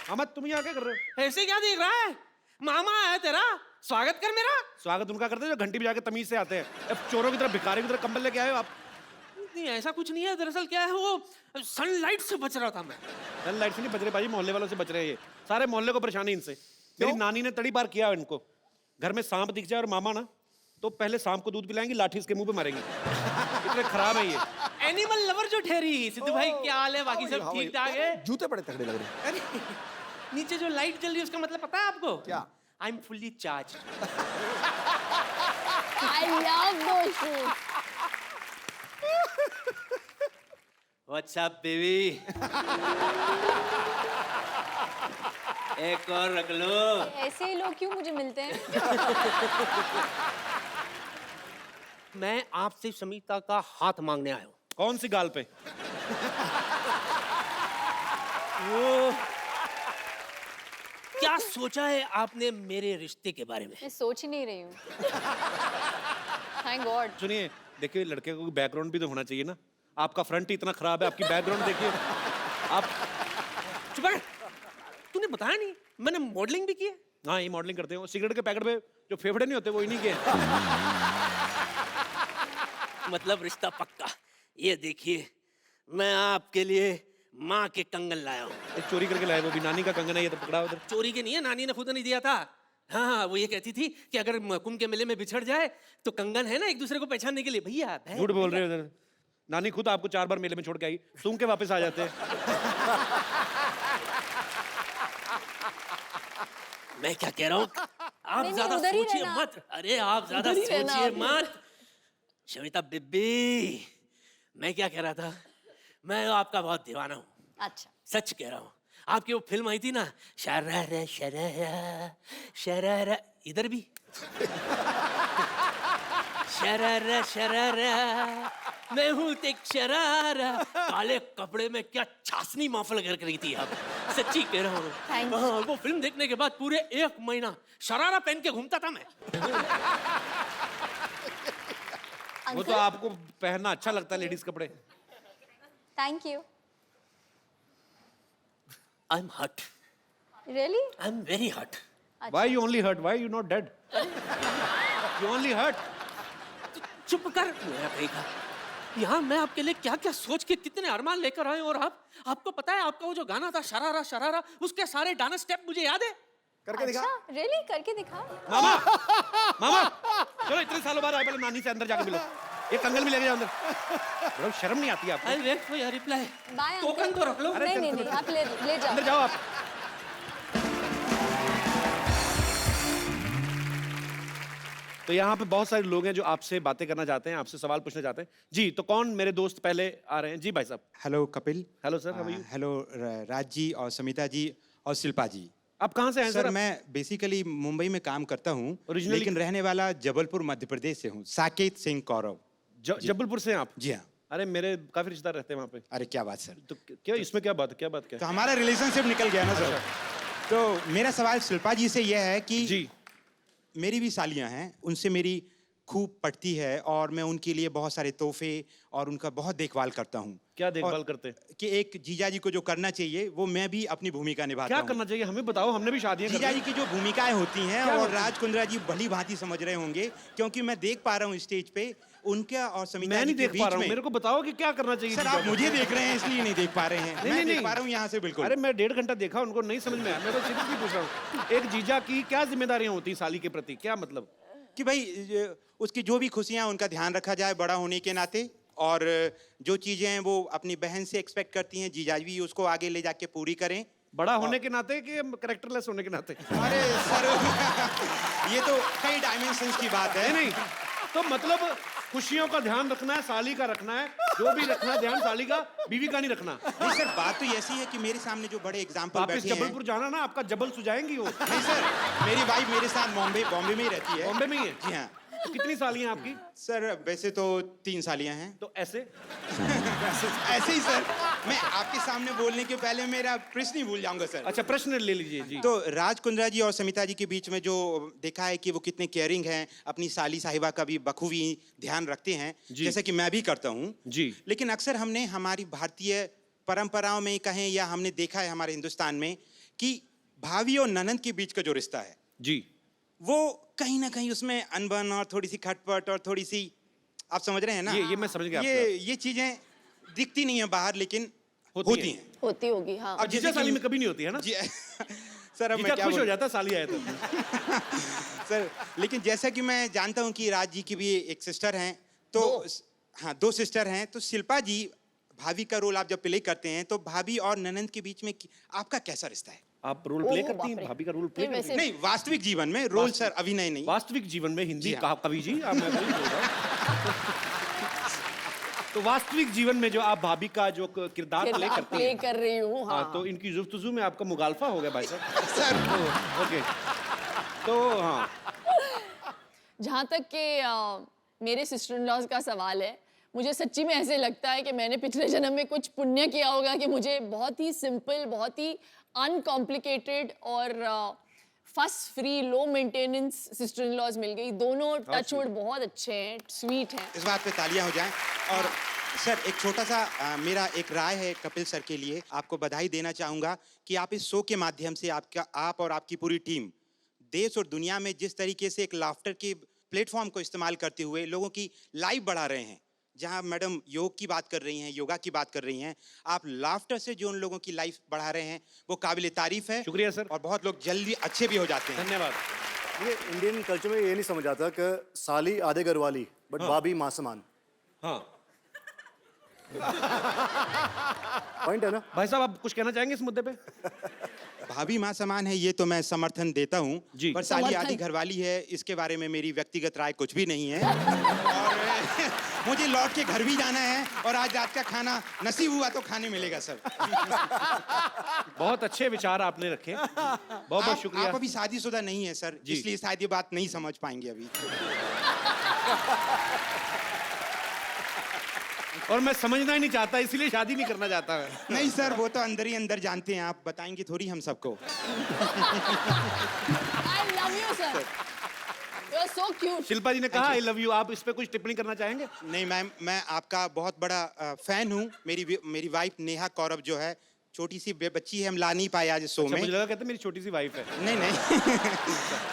अहमद तुम यहाँ क्या कर रहे हो? ऐसे क्या देख रहा है? मामा आया तेरा, स्वागत कर मेरा। स्वागत उनका करते हैं जो घंटी बजा के तमीज से आते हैं। अब चोरों की तरह भिखारी की तरह कंबल लेके आए हो आप। नहीं ऐसा कुछ नहीं है, दरअसल क्या है वो सनलाइट से बच रहा था मैं। लाइट से नहीं बच रहे भाई, मोहल्ले वालों से बच रहे हैं। ये सारे मोहल्ले को परेशानी इनसे। मेरी नानी ने तड़ी बार किया इनको। घर में सांप दिख जाए और मामा ना तो पहले सांप को दूध पिलाएंगी, लाठी इसके मुंह पे मारेंगी। इतने खराब है ये। एनिमल लवर जो ठहरी। सिद्धू भाई क्या हाल है? बाकी सब ठीक ठाक है? जूते बड़े तगड़े लग रहे हैं। अरे नीचे जो लाइट जल रही है उसका मतलब पता है आपको? क्या? I am fully charge. I love those shoes. What's up baby? एक और रख लो। ऐसे ही लोग क्यों मुझे मिलते हैं? मैं आपसे शमिता का हाथ मांगने आया हूँ। कौन सी गाल पे? वो क्या सोचा है आपने मेरे रिश्ते के बारे में? मैं सोच ही नहीं रही हूँ। Thank God. सुनिए, देखिए लड़के को बैकग्राउंड भी तो होना चाहिए ना। आपका फ्रंट ही इतना खराब है, आपकी बैकग्राउंड देखिए। आप चुप कर। तूने बताया नहीं मैंने मॉडलिंग भी की है। हाँ ये मॉडलिंग करते हो। सिगरेट के पैकेट पे जो फेफड़े नहीं होते वो इन्हीं के हैं। मतलब रिश्ता पक्का। ये देखिए मैं आपके लिए माँ के कंगन लाया हूँ। एक चोरी करके लाए, वो भी नानी का कंगन है, ये तो पकड़ा उधर। चोरी के नहीं है, नानी ने खुद नहीं दिया था। हाँ वो ये कहती थी कि अगर कुंभ के मेले में बिछड़ जाए तो कंगन है ना एक दूसरे को पहचानने के लिए। भैया झूठ बोल रहे हो उधर। नानी खुद आपको 4 बार मेले में छोड़ के आई, सूंघ के वापस आ जाते हैं। मैं क्या कह रहा हूँ, आप नहीं, ज्यादा उधर ही सोचिए रहना। मत। अरे आप ज्यादा उधर ही रहना सोचिए आप। मत। शमिता बेबी, मैं क्या कह रहा था, मैं आपका बहुत दीवाना हूँ। अच्छा। सच कह रहा हूँ। आपकी वो फिल्म आई थी ना, शरारा शरारा शरारा, इधर भी शरारा शरारा, मैं हूँ एक शरारा। काले कपड़े में क्या छासनी महफिल कर रही थी आप। सच्ची कह रहा हूँ। Thank you. हाँ, वो फिल्म देखने के बाद पूरे 1 महीना शरारा पहन के घूमता था मैं। वो तो आपको पहनना अच्छा लगता है, लेडीज कपड़े। Thank you. I am hot. Really? I am very hot. Why you only hurt? Why you not dead? You only hurt. चुप कर मेरा कहेगा। यहाँ मैं आपके लिए क्या क्या सोच के कितने अरमान लेकर आए, और आपको पता है आपका वो जो गाना था शरारा शरारा, उसके सारे डांस स्टेप मुझे याद है। करके दिखा। अच्छा, रियली? करके दिखा। मामा, मामा, चलो इतने सालों बाद आए, पहले नानी से अंदर जाके मिलो। ये कंगन भी लेके जाओ अंदर। बड़ा शर्म नहीं आती आपको? I wait for your reply. Bye token तो रख लो। नहीं नहीं नहीं, आप ले जाओ। अंदर जाओ आप। तो यहाँ पे बहुत सारे लोग हैं जो आपसे बातें करना चाहते हैं, आपसे सवाल पूछना चाहते हैं। जी, तो कौन मेरे दोस्त पहले आ रहे हैं? जी भाई साहब। Hello Kapil. Hello sir, how are you? Hello Raj ji और समिता जी और शिल्पा जी। आप कहाँ से हैं सर सर? मैं बेसिकली मुंबई में काम करता हूँ, Originally- लेकिन रहने वाला जबलपुर मध्य प्रदेश से हूँ। साकेत सिंह कौरव। जबलपुर से हैं आप? जी हाँ। अरे मेरे काफी रिश्तेदार रहते हैं वहाँ पे। अरे क्या बात सर। तो क्या इसमें क्या बात है? क्या बात क्या तो है? हमारा रिलेशनशिप निकल गया ना सर। तो मेरा सवाल शिल्पा जी से यह है कि जी मेरी भी सालियाँ हैं, उनसे मेरी खूब पटती है और मैं उनके लिए बहुत सारे तोहफे और उनका बहुत देखभाल करता हूँ। क्या देखभाल और करते हैं? कि एक जीजा जी को जो करना चाहिए वो मैं भी अपनी भूमिका निभाता क्या हूँ। करना चाहिए हमें बताओ, हमने भी शादियां जीजा जी की जो भूमिकाएं होती हैं क्या और होती हैं? राज कुंद्रा जी भली भांति समझ रहे होंगे, क्योंकि मैं देख पा रहा हूँ स्टेज पे उनका और समिता मैं जी नहीं के देख बीच पा रहा हूँ, में। मेरे को बताओ कि क्या करना चाहिए। सर जीजा आप को? मुझे देख रहे हैं इसलिए नहीं देख पा रहे हैं। नहीं, मैं नहीं, देख पा रहा हूँ यहाँ से बिल्कुल। अरे मैं 1.5 घंटा देखा, उनको नहीं समझ में आया। मैं तो सीरियसली पूछ रहा हूँ, एक जीजा की क्या जिम्मेदारियां होती हैं साली के प्रति? क्या मतलब? कि भाई उसकी जो भी खुशियाँ उनका ध्यान रखा जाए बड़ा होने के नाते, और जो चीजें हैं वो अपनी बहन से एक्सपेक्ट करती हैं, जीजा भी उसको आगे ले जाके पूरी करें। बड़ा होने के नाते कि कैरेक्टरलेस होने के नाते? अरे सर ये तो कई डायमेंशंस की बात है। नहीं तो मतलब खुशियों का ध्यान रखना है, साली का रखना है, जो भी रखना है ध्यान साली का, बीवी का नहीं रखना। नहीं सर बात तो ऐसी है कि मेरे सामने जो बड़े एग्जाम्पल वापिस बैठे हैं। जबलपुर जाना ना, आपका जबल सुझाएंगी वो। नहीं सर मेरी वाइफ मेरे साथ बॉम्बे में ही रहती है। बॉम्बे में ही है? जी हाँ। तो कितनी सालियां आपकी? सर वैसे तो 3 सालियां हैं। तो ऐसे ऐसे ही सर, मैं आपके सामने बोलने के पहले मेरा प्रश्न ही भूल जाऊंगा सर। अच्छा प्रश्न ले लीजिए जी। तो राज कुंद्रा जी और समिता जी के बीच में जो देखा है कि वो कितने केयरिंग हैं, अपनी साली साहिबा का भी बखूबी ध्यान रखते हैं, जी। जैसे कि मैं भी करता हूँ जी। लेकिन अक्सर हमने हमारी भारतीय परंपराओं में कहें या हमने देखा है हमारे हिंदुस्तान में कि भाभी और ननंद के बीच का जो रिश्ता है जी वो कहीं ना कहीं उसमें अनबन और थोड़ी सी खटपट और थोड़ी सी, आप समझ रहे हैं ना? ये मैं समझ गया ये चीजें दिखती नहीं है बाहर लेकिन होती हैं। होती होगी हाँ। अब जीजा जैसे साली कि- में कभी नहीं होती है ना? जी सर अब जीजा मैं क्या खुश हो बोलूं? जाता है साली आए तो। सर लेकिन जैसा कि मैं जानता हूं कि राज जी की भी एक सिस्टर हैं, तो हाँ 2 सिस्टर हैं, तो शिल्पा जी भाभी का रोल आप जब प्ले करते हैं तो भाभी और ननंद के बीच में आपका कैसा रिश्ता है? आप रोल प्ले करती हैं? भाभी का रोल प्ले नहीं, करती वैसे- हैं? नहीं वास्तविक जीवन में रोल सर, अभिनय नहीं। वास्तविक जीवन में हिंदी जी हाँ। कहा कवि जी, आप मैं वही बोल रहा हूँ। तो वास्तविक जीवन में जो आप भाभी का जो किरदार प्ले करती प्ले हैं, कर रही हूँ हाँ, हाँ। तो इनकी जुफ्तजू में आपका मुगालफा हो गया भाई साहब। सर ओके तो हाँ जहाँ तक कि मेरे सिस्टर इन लॉज का सवाल है, मुझे सच्ची में ऐसे लगता है कि मैंने पिछले जन्म में कुछ पुण्य किया होगा कि मुझे बहुत ही सिंपल, बहुत ही अनकॉम्प्लिकेटेड और fuss free, low maintenance sister in laws मिल गई। दोनों टचवुड बहुत अच्छे हैं, स्वीट हैं। इस बात पे तालियां हो जाएं। और सर एक छोटा सा मेरा एक राय है कपिल सर के लिए, आपको बधाई देना चाहूंगा कि आप इस शो के माध्यम से आप और आपकी पूरी टीम देश और दुनिया में जिस तरीके से एक लाफ्टर के प्लेटफॉर्म को इस्तेमाल करते हुए लोगों की लाइफ बढ़ा रहे हैं। जहां मैडम योग की बात कर रही हैं, योगा की बात कर रही हैं, आप लाफ्टर से जो उन लोगों की लाइफ बढ़ा रहे हैं वो काबिल तारीफ है। शुक्रिया सर। और बहुत लोग जल्दी अच्छे भी हो जाते हैं। धन्यवाद। ये इंडियन कल्चर में ये नहीं समझ आता कि साली आधे घर वाली बट भाभी मां समान। हाँ पॉइंट है ना? भाई साहब आप कुछ कहना चाहेंगे इस मुद्दे पे? भाभी माँ समान है ये तो मैं समर्थन देता हूँ, जी। पर साली समर्थन। आधी घरवाली है इसके बारे में मेरी व्यक्तिगत राय कुछ भी नहीं है। और मुझे लौट के घर भी जाना है और आज रात का खाना नसीब हुआ तो खाने मिलेगा सर। बहुत अच्छे विचार आपने रखे, बहुत बहुत आप शुक्रिया। अभी शादीशुदा नहीं है सर, जी। इसलिए शायद ये बात नहीं समझ पाएंगे अभी। और मैं समझना ही नहीं चाहता, इसलिए शादी नहीं करना चाहता मैं। नहीं सर वो तो अंदर ही अंदर जानते हैं, आप बताएंगे थोड़ी हम सबको। I love you, sir. You are so cute. Shilpa जी ने कहा आई लव यू, आप इस पे कुछ टिप्पणी करना चाहेंगे? नहीं मैम, मैं आपका बहुत बड़ा फैन हूँ। मेरी वाइफ नेहा कौरव जो है, छोटी सी बच्ची है, हम ला नहीं पाए आज शो अच्छा, में। मुझे लगा कहते मेरी छोटी सी वाइफ है। नहीं नहीं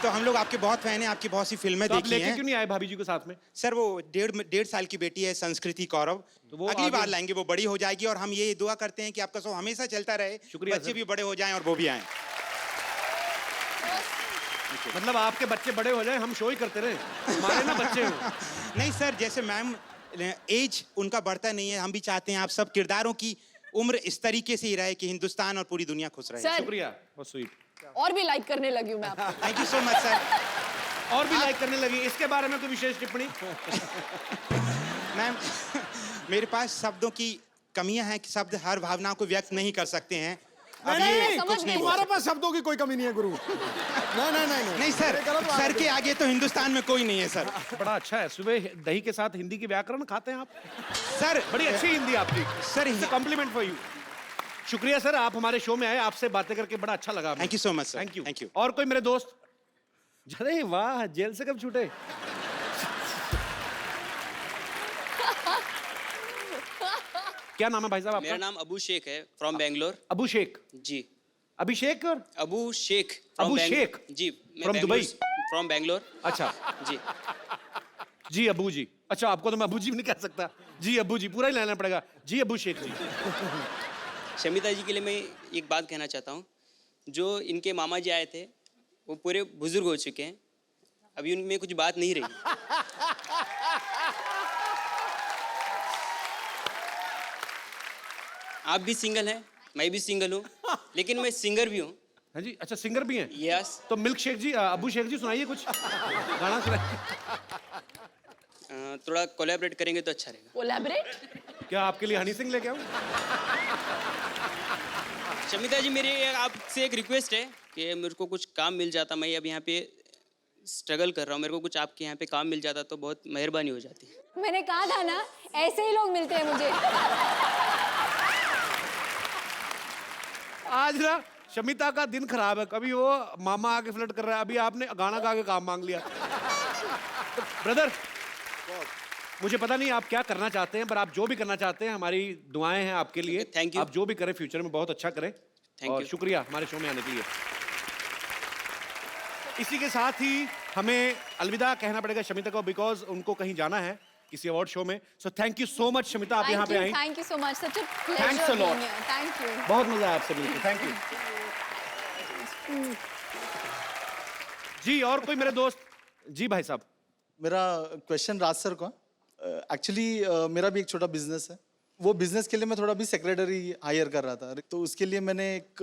तो हम लोग आपके बहुत फैन हैं, आपकी बहुत सी फिल्में तो आप देखी लेके हैं। क्यों नहीं आए भाभी जी को साथ में? सर वो 1.5 साल की बेटी है संस्कृति कौरव, तो वो अगली आगे- बार लाएंगे, वो बड़ी हो जाएगी और हम ये दुआ करते हैं कि आपका शो हमेशा चलता रहे, शुक्रिया बच्चे सर। भी बड़े हो जाएं और वो भी आएं। मतलब आपके बच्चे बड़े हो जाए, हम शो ही करते रहे, हमारे ना बच्चे हो। नहीं सर, जैसे मैम एज उनका बढ़ता नहीं है, हम भी चाहते हैं आप सब किरदारों की उम्र इस तरीके से ही रहे कि हिंदुस्तान और पूरी दुनिया खुश रहे। सर शुक्रिया, बहुत स्वीट। और भी लाइक करने लगी हूँ मैं आपको। Thank you so much sir. और भी लाइक करने लगी, इसके बारे में कोई विशेष टिप्पणी? मैम मेरे पास शब्दों की कमियां हैं कि शब्द हर भावना को व्यक्त नहीं कर सकते हैं, अब नहीं, ये नहीं, समझ कुछ नहीं गई। बोल तुम्हारे पास शब्दों की कोई कमी नहीं है गुरु। नहीं नहीं नहीं नहीं सर, ये गलत बात सर है। के आगे तो हिंदुस्तान में कोई नहीं है सर। बड़ा अच्छा है, सुबह दही के साथ हिंदी की व्याकरण खाते हैं आप। सर बड़ी अच्छी हिंदी आपकी सर, कॉम्प्लीमेंट फॉर यू। शुक्रिया सर, आप हमारे शो में आए, आपसे बातें करके बड़ा अच्छा लगा। Thank you so much sir. Thank you. Thank you. और कोई मेरे दोस्त? अरे वाह, जेल से कब छूटे? क्या नाम है भाई साहब मेरा आपका? नाम अबू शेख है फ्रॉम बेंगलोर। अबू शेख। जी अभिषेक और अबू शेख अबू शेख? जी From दुबई? फ्रॉम बेंगलोर। अच्छा जी जी अबू जी। अच्छा, आपको तो मैं अबू जी भी नहीं कह सकता। जी अबू जी पूरा ही लेना पड़ेगा। जी अबू शेख जी। शमिता जी के लिए मैं एक बात कहना चाहता हूँ। जो इनके मामा जी आए थे वो पूरे बुजुर्ग हो चुके हैं, अभी उनमें कुछ बात नहीं रही। आप भी सिंगल हैं, मैं भी सिंगल हूँ, लेकिन मैं सिंगर भी हूँ। हाँ जी, अच्छा सिंगर भी हैं? यस। तो मिल्क शेख जी, अबू शेख जी सुनाइए कुछ गाना सुनाइए। थोड़ा कोलैबोरेट करेंगे तो अच्छा रहेगा। कोलैबोरेट? क्या आपके लिए हनी सिंह लेके आऊं? शमिता जी, मेरी आपसे एक रिक्वेस्ट है कि मेरे को कुछ काम मिल जाता। मैं अब यहाँ पे स्ट्रगल कर रहा हूँ, मेरे को कुछ आपके यहाँ पे काम मिल जाता तो बहुत मेहरबानी हो जाती। मैंने कहा था ना, ऐसे ही लोग मिलते हैं मुझे। आज ना शमिता का दिन खराब है, कभी वो मामा आके फ्लर्ट कर रहा है, अभी आपने गाना गा के काम मांग लिया। तो ब्रदर, मुझे पता नहीं आप क्या करना चाहते हैं, पर आप जो भी करना चाहते हैं हमारी दुआएं हैं आपके लिए। Thank you. आप जो भी करें फ्यूचर में बहुत अच्छा करें। और you. शुक्रिया हमारे शो में आने के लिए। इसी के साथ ही हमें अलविदा कहना पड़ेगा शमिता को, बिकॉज उनको कहीं जाना है किसी अवार्ड शो में। So thank you so much Shamita, आप यहाँ पे आई। Thank you so much, such a Thanks a pleasure lot. Being here. Thank you. बहुत मजा आया आपसे मिलकर, थैंक यू जी। और कोई मेरे दोस्त? जी भाई साहब। मेरा क्वेश्चन राज सर को। एक्चुअली मेरा भी एक छोटा बिजनेस है। वो बिजनेस के लिए मैं थोड़ा भी सेक्रेटरी हायर कर रहा था, तो उसके लिए मैंने एक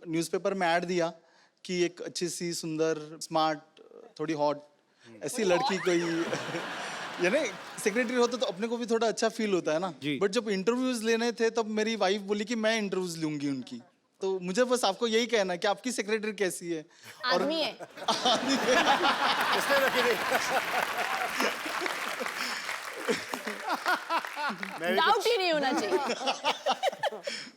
न्यूज़पेपर में ऐड दिया कि एक अच्छी सी सुंदर स्मार्ट थोड़ी हॉट ऐसी लड़की कोई यानी सेक्रेटरी होता तो अपने को भी थोड़ा अच्छा फील होता है ना। जी। बट जब इंटरव्यूज लेने थे तब मेरी वाइफ बोली कि मैं इंटरव्यूज लूंगी उनकी। तो मुझे बस आपको यही कहना है कि आपकी सेक्रेटरी कैसी है? आदमी है। इसलिए रखी गई। डाउट ही नहीं होना चाहिए।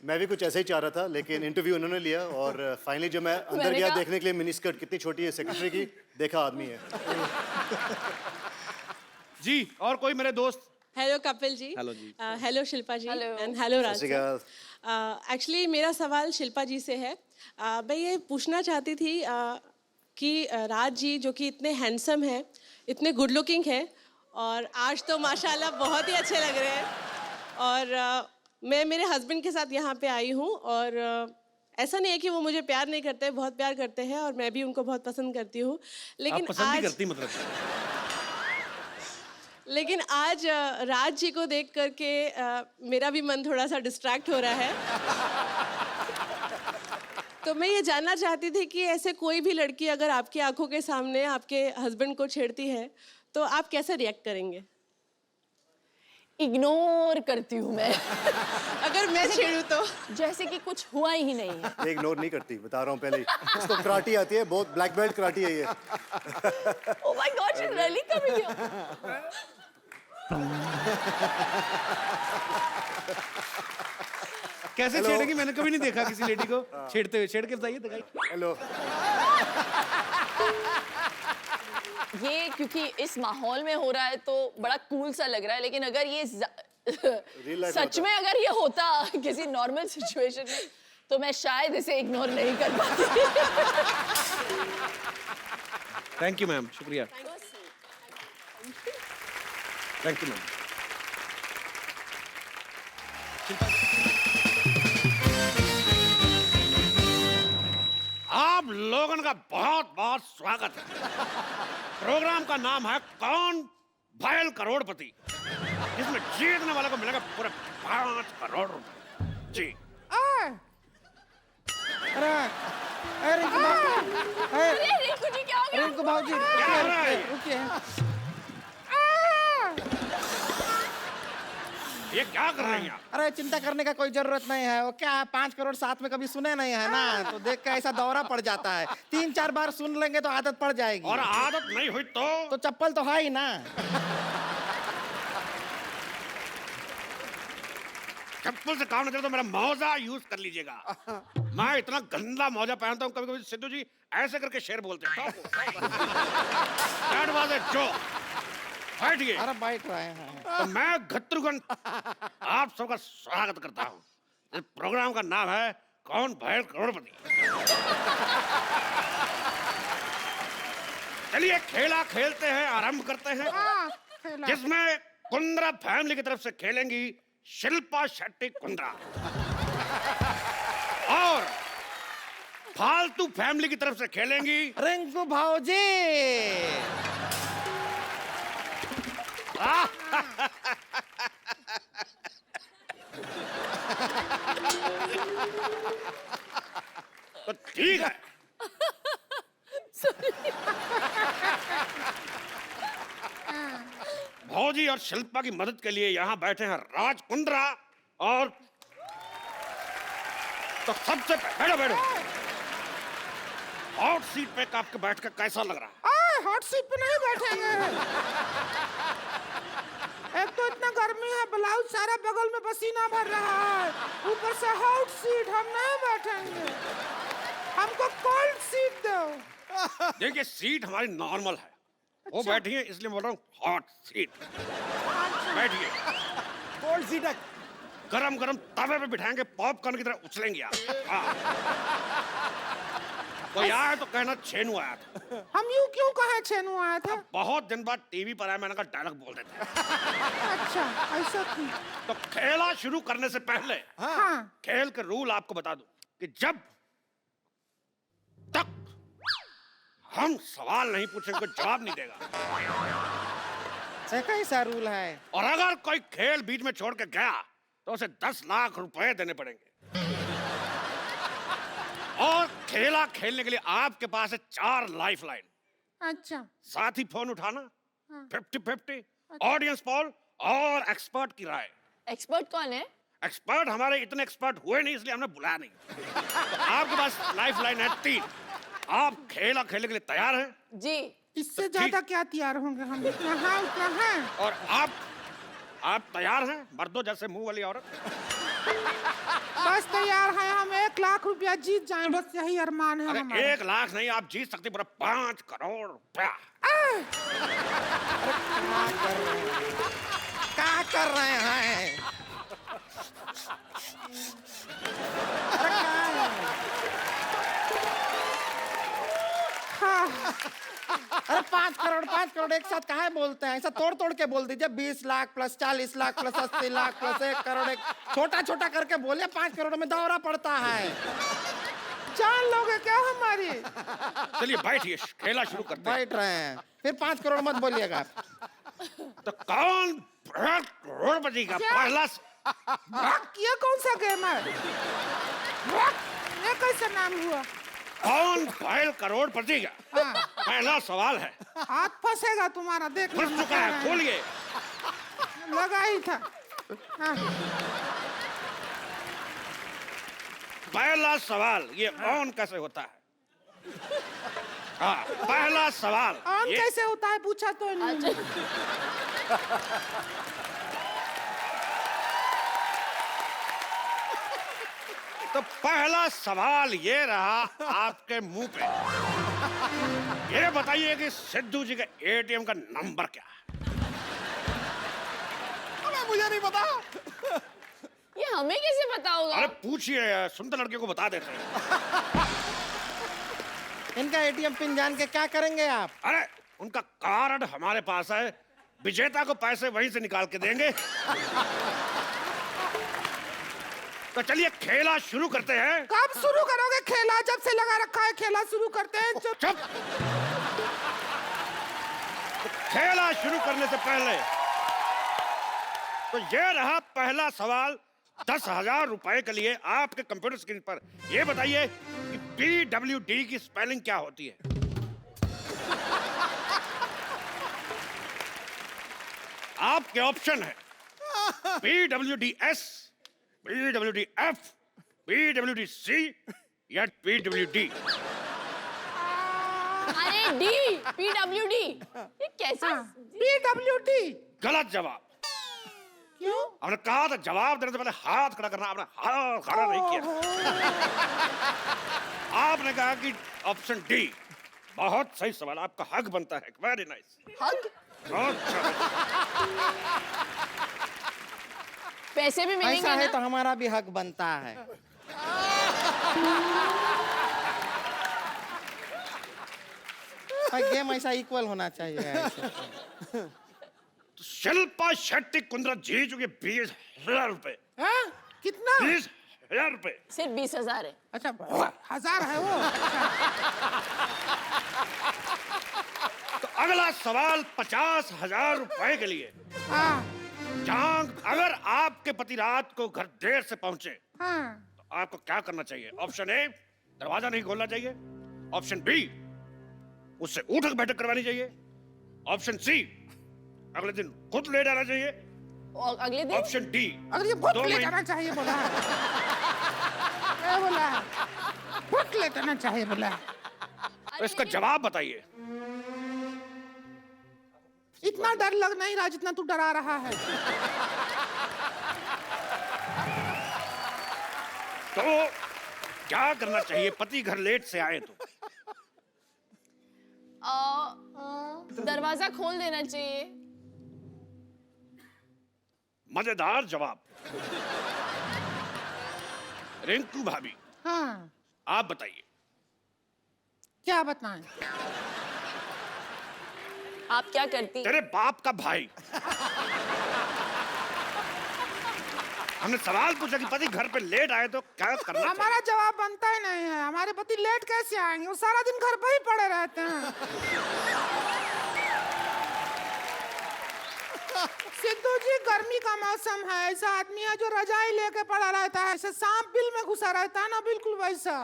मैं भी कुछ ऐसा ही चाह रहा था, लेकिन इंटरव्यू उन्होंने लिया और फाइनली जब मैं अंदर मैंने गया कहा- देखने के लिए मिनी स्कर्ट कितनी छोटी है सेक्रेटरी की, देखा आदमी है। जी और कोई मेरे दोस्त? हेलो कपिल जी। हेलो जी। Hello Shilpa ji. Hello. And hello Raj सत श्री अकाल। एक्चुअली मेरा सवाल शिल्पा जी से है। मैं ये पूछना चाहती थी कि राज जी जो कि इतने हैंडसम हैं, इतने गुड लुकिंग हैं, और आज तो माशाल्लाह बहुत ही अच्छे लग रहे हैं। और मैं मेरे हस्बैंड के साथ यहाँ पे आई हूँ, और ऐसा नहीं है कि वो मुझे प्यार नहीं करते, बहुत प्यार करते हैं, और मैं भी उनको बहुत पसंद करती हूँ। आप पसंद ही करती लेकिन आज राज जी को देख करके मेरा भी मन थोड़ा सा डिस्ट्रैक्ट हो रहा है। तो मैं ये जानना चाहती थी कि ऐसे कोई भी लड़की अगर आपकी आंखों के सामने आपके हस्बैंड को छेड़ती है तो आप कैसे रिएक्ट करेंगे? इग्नोर करती हूँ मैं। अगर मैं छेड़ूं तो? जैसे कि कुछ हुआ ही नहीं है। ये इग्नोर नहीं करती, बता रहा हूँ पहले ही। इसको कराटी आती है, बहुत ब्लैक बेल्ट कराटी है ये। Oh my God, she's really coming here. कैसे Hello. छेड़ेंगी? मैंने कभी नहीं देखा किसी लेडी को छेड़ते हुए। छेड़ के बताइए, दिखाइए। हेलो। ये क्योंकि इस माहौल में हो रहा है तो बड़ा कूल सा लग रहा है, लेकिन अगर ये life सच होता। में अगर ये होता किसी नॉर्मल सिचुएशन में तो मैं शायद इसे इग्नोर नहीं कर पाती। थैंक यू मैम, शुक्रिया। Thank you ma'am. आप लोगों का बहुत बहुत स्वागत है। प्रोग्राम का नाम है कौन भयल करोड़पति, जिसमें जीतने वाले को मिलेगा पूरे 5 करोड़ रुपए। जी अरे रिंकू जी क्या हो गया? क्या हो रहा है? ये क्या कर रही हैं? अरे चिंता करने का कोई जरूरत नहीं है, वो क्या है 5 करोड़ साथ में कभी सुने नहीं है ना, तो देख के ऐसा दौरा पड़ जाता है। 3-4 बार सुन लेंगे तो आदत पड़ जाएगी। और आदत नहीं हुई तो चप्पल तो है ही ना। चप्पल से काम नहीं चलता तो मेरा मौजा यूज कर लीजिएगा। मैं इतना गंदा मौजा पहनता हूँ, कभी कभी सिद्धू जी ऐसे करके शेर बोलते हैं। That was a joke. बैठिए। अरे बैठ रहे हैं। तो मैं घत्रुघ्न आप सबका स्वागत करता हूँ। इस प्रोग्राम का नाम है कौन भैल करोड़पति। चलिए खेला खेलते हैं, आरंभ करते हैं, जिसमें कुंद्रा फैमिली की तरफ से खेलेंगी शिल्पा शेट्टी कुंद्रा और फालतू फैमिली की तरफ से खेलेंगी रिंकू भाऊजी। तो ठीक है। भौजी और शिल्पा की मदद के लिए यहाँ बैठे हैं राज कुंद्रा और तो सबसे बैठो बैठो। हॉट सीट पे आपके बैठ कर कैसा लग रहा है? हॉट सीट पे नहीं बैठेंगे। एक तो इतना गर्मी है, ब्लाउज सारा बगल में पसीना भर रहा है, ऊपर से हॉट सीट, हम नहीं बैठेंगे। हमको कोल्ड सीट दो। देखिए सीट हमारी नॉर्मल है, वो बैठी है इसलिए बोल रहा हूँ हॉट सीट। बैठिए। कोल्ड सीट है। गरम गरम तवे पे बिठाएंगे, पॉपकॉर्न की तरह उछलेंगे आप। कोई आया तो कहना छेनू आया था। हम यूं क्यों कहे छेनू आया था? बहुत दिन बाद टीवी पर आया, मैंने कहा डायलॉग बोल देते हैं। अच्छा ऐसा थी। तो खेला शुरू करने से पहले हाँ। खेल के रूल आपको बता दूं कि जब तक हम सवाल नहीं पूछेंगे कोई जवाब नहीं देगा। कैसा रूल है? और अगर कोई खेल बीच में छोड़ के गया तो उसे 10 लाख रुपए देने पड़ेंगे। और खेला खेलने के लिए आपके पास है 4 लाइफलाइन। अच्छा। साथ ही फोन उठाना, 50-50, ऑडियंस पोल और एक्सपर्ट की राय। एक्सपर्ट कौन है? एक्सपर्ट हमारे इतने एक्सपर्ट हुए नहीं इसलिए हमने बुलाया नहीं। तो आपके पास लाइफलाइन है 3। आप खेला खेलने के लिए तैयार हैं? जी। इससे ज्यादा क्या तैयार होंगे हम? इतना है उतना है। और आप तैयार हैं मर्दों जैसे मुंह वाली औरत? बस तैयार है, हम 1 लाख रुपया जीत जाएं, बस यही अरमान है हमारा। 1 लाख नहीं, आप जीत सकते पूरा 5 करोड़ रुपया। क्या कर रहे हैं? अरे 5 करोड़ एक साथ काहे बोलते हैं? ऐसा तोड़ तोड़ के बोल दीजिए। 20 lakh plus 40 lakh plus 80 lakh plus 1 crore. एक छोटा छोटा करके बोलिए, 5 करोड़ में दौरा पड़ता है। जान लोगे क्या हमारी? चलिए बैठिए, खेला शुरू करते हैं। बैठ रहे हैं, फिर 5 करोड़ मत बोलिएगा। तो कौन करोड़पति का पहला? ये कौन सा गेम है? ये कैसा नाम हुआ? कौन भैल करोड़पति का पहला सवाल है। हाथ फंसेगा तुम्हारा, देख फंस चुका है, खोलिए। लगा ही था। हाँ। पहला सवाल, ये ऑन कैसे होता है? हाँ, पहला सवाल ऑन कैसे होता है पूछा तो नहीं। तो पहला सवाल ये रहा आपके मुंह पे। ये बताइए कि सिद्धू जी का एटीएम का नंबर क्या है? मुझे नहीं पता। ये हमें कैसे पता होगा? अरे पूछिए, सुंदर लड़के को बता देते हैं। इनका एटीएम पिन जान के क्या करेंगे आप? अरे उनका कार्ड हमारे पास है, विजेता को पैसे वहीं से निकाल के देंगे। तो चलिए खेला शुरू करते हैं। कब शुरू करोगे खेला? जब से लगा रखा है खेला शुरू करते हैं। चुप। खेला शुरू करने से पहले तो ये रहा पहला सवाल 10,000 रुपए के लिए आपके कंप्यूटर स्क्रीन पर। ये बताइए कि PWD की स्पेलिंग क्या होती है? आपके ऑप्शन है PWDS, PWDF, PWDC या PWD? अरे डी, PWD। ये कैसा? PWD। गलत जवाब। क्यों? आपने कहा था जवाब देने से पहले हाथ खड़ा करना, आपने हाथ खड़ा नहीं किया। आपने कहा कि ऑप्शन डी। बहुत सही सवाल, आपका हक बनता है। Very nice. हक? अच्छा। पैसे भी मिलेंगे ऐसा है ना? तो हमारा भी हक बनता है। गेम ऐसा इक्वल होना चाहिए ऐसे। तो शिल्पा शेट्टी कुंद्रा जीत चुकी 20,000 रुपए। हाँ? कितना? 20,000 रुपए। सिर्फ 20,000 है। अच्छा 1000 है वो। तो अगला सवाल 50,000 रुपए के लिए। हाँ जहां अगर आपके पति रात को घर देर से पहुंचे हाँ। तो आपको क्या करना चाहिए? ऑप्शन ए, दरवाजा नहीं खोलना चाहिए। ऑप्शन बी, उससे उठक बैठक करवानी चाहिए। ऑप्शन सी, अगले दिन खुद ले जाना चाहिए। और अगले दिन? ऑप्शन डी, अगर ये बहुत 2 ले महीने। जाना चाहिए बोला है। क्या बोला है? बहुत ले जाना चाहिए बोला है। तो इसका जवाब बताइए। इतना डर लग नहीं रहा जितना तू डरा रहा है। तो क्या करना चाहिए पति घर लेट से आए तो? दरवाजा खोल देना चाहिए। मजेदार जवाब। रिंकू भाभी, हाँ आप बताइए। क्या बताएं? आप क्या करती? तेरे बाप का भाई। हमने सवाल पूछा कि पति घर पे लेट आए तो क्या करना चाहिए? हमारा जवाब बनता ही नहीं है। हमारे पति लेट कैसे आएंगे? वो सारा दिन घर पे ही पड़े रहते हैं। सिद्धू जी, गर्मी का मौसम है, ऐसा आदमी है जो रजाई लेके पड़ा रहता है, ऐसे सांप बिल में घुसा रहता है ना, बिल्कुल वैसा।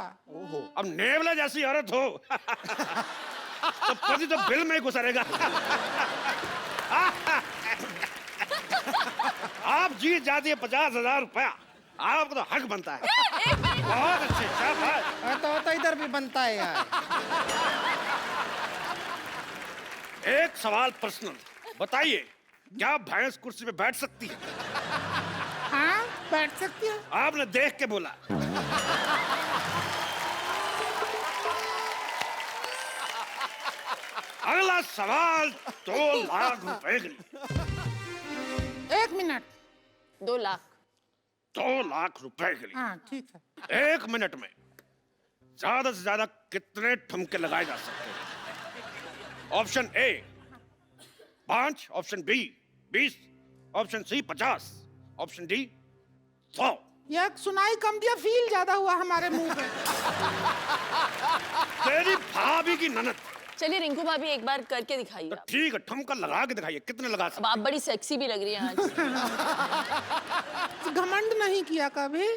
अब नेवला जैसी औरत हो तो पति तो बिल में ही घुसा रहेगा। आप जीत जाती है 50,000 रुपया। आपको तो हक बनता है। बहुत अच्छे, शाबाश। तो इधर भी बनता है यार। एक सवाल पर्सनल, बताइए क्या भैंस कुर्सी पे बैठ सकती है? हाँ बैठ सकती है। आपने देख के बोला। अगला सवाल 2 लाख रुपए के लिए। 1 मिनट। 2 लाख। 2 लाख रुपए के लिए। हाँ ठीक है। 1 मिनट में ज्यादा से ज्यादा कितने ठुमके लगाए जा सकते हैं? Option A 5, option B 20, option C 50, option D 100। ये सुनाई कम दिया, फील ज्यादा हुआ हमारे मुंह पे। तेरी भाभी की ननद। चलिए रिंकू भाभी एक बार करके दिखाइए। तो ठीक है, ठुमका लगा के दिखाइए, कितने लगा सकते? अब आप बड़ी सेक्सी भी लग रही हैं आज। घमंड नहीं किया कभी,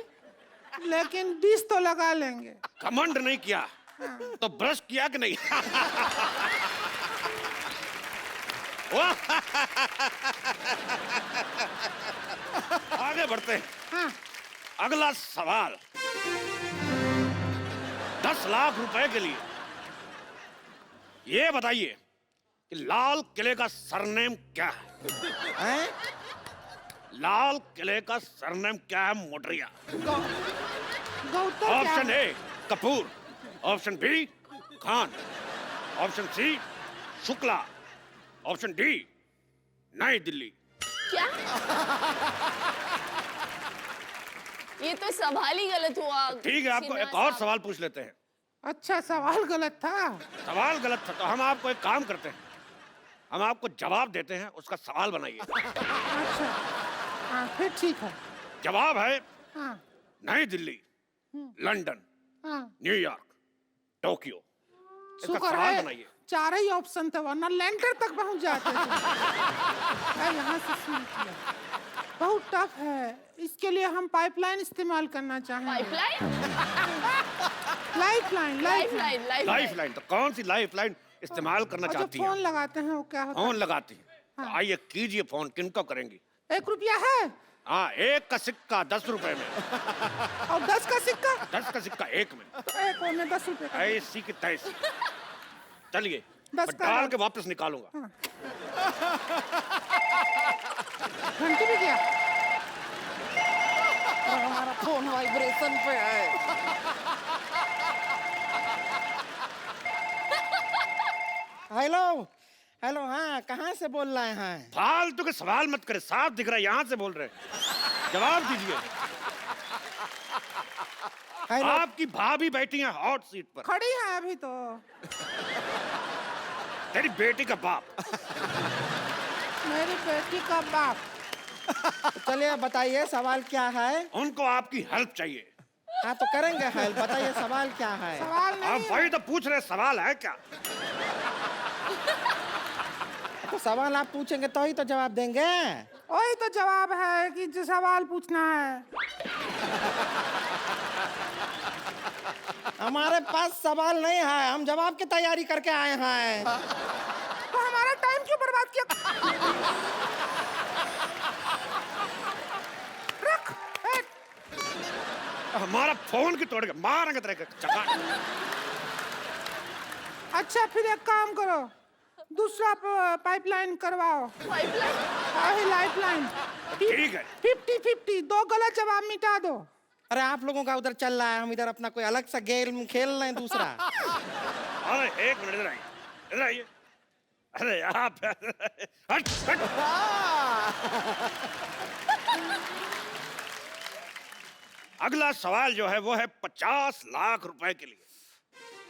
लेकिन 20 तो लगा लेंगे। घमंड नहीं किया तो ब्रश किया कि नहीं? आगे बढ़ते हैं। हाँ। अगला सवाल 10 लाख रुपए के लिए। ये बताइए कि लाल किले का सरनेम क्या है? लाल किले का सरनेम क्या है मोटरिया? Option A Kapoor, option B Khan, option C Shukla, option D Nai Delhi. क्या? ये तो सवाल ही गलत हुआ। ठीक है, आपको एक और सवाल पूछ लेते हैं। अच्छा सवाल गलत था। सवाल गलत था तो हम आपको एक काम करते हैं, हम आपको जवाब देते हैं, उसका सवाल बनाइए। अच्छा हाँ फिर ठीक है। जवाब है हाँ नई दिल्ली, लंदन, हाँ। New York, Tokyo. इसका शुक्र सवाल है बनाइए। 4 ही ऑप्शन थे, वरना लैंडर तक पहुंच जाते थे। यहाँ से शुरू किया। बहुत टफ है, इसके लिए हम पाइपलाइन इस्तेमाल करना चाहेंगे। पाइपलाइन? लाइफलाइन। लाइफलाइन तो कौन सी लाइफलाइन इस्तेमाल करना चाहती फोन हैं? लगाते हैं वो क्या होता है? फोन लगाती हैं। तो आइए कीजिए फोन, किनको करेंगे? 1 रुपया है हाँ, 1 का सिक्का 10 रुपए में, और 10 का सिक्का 10 का सिक्का 1 में, तो एक और में 10 रुपए का। ऐसी की तैसी। चलिए, 10 मैं का डाल नोट। के वापस निकालूंगा। घंटी भी गया। और हमारा फोन वाइब्रेशन पे है। हेलो हेलो, हाँ कहाँ से बोल रहे हैं? फालतू के सवाल मत करे, साफ दिख रहा है यहाँ से बोल रहे हैं। जवाब दीजिए। हेलो, आपकी भाभी बैठी है हॉट सीट पर, खड़ी है अभी तो। तेरी बेटी का बाप। मेरी बेटी का बाप। चलिए बताइए सवाल क्या है? उनको आपकी हेल्प चाहिए। हाँ तो करेंगे हेल्प, बताइए सवाल क्या है? सवाल आप नहीं वही तो पूछ रहे, सवाल है क्या? तो सवाल आप पूछेंगे तो ही तो जवाब देंगे। वही तो जवाब है कि जो सवाल पूछना है। हमारे पास सवाल नहीं है, हम जवाब की तैयारी करके आए हैं। तो हमारा टाइम क्यों बर्बाद किया? रख। हमारा फोन की तोड़ के मारेंगे तेरे के चका। अच्छा फिर एक काम करो, दूसरा पाइपलाइन करवाओ। पाइपलाइन? लाइफलाइन। ठीक है। 50-50, 2 गलत जवाब मिटा दो। अरे आप लोगों का उधर चल रहा है, हम इधर अपना कोई अलग सा गेम खेल रहे हैं दूसरा। अरे 1 मिनट, इधर आइए, इधर आइए। अरे आप हट हट। अगला सवाल जो है वो है 50 लाख रुपए के लिए।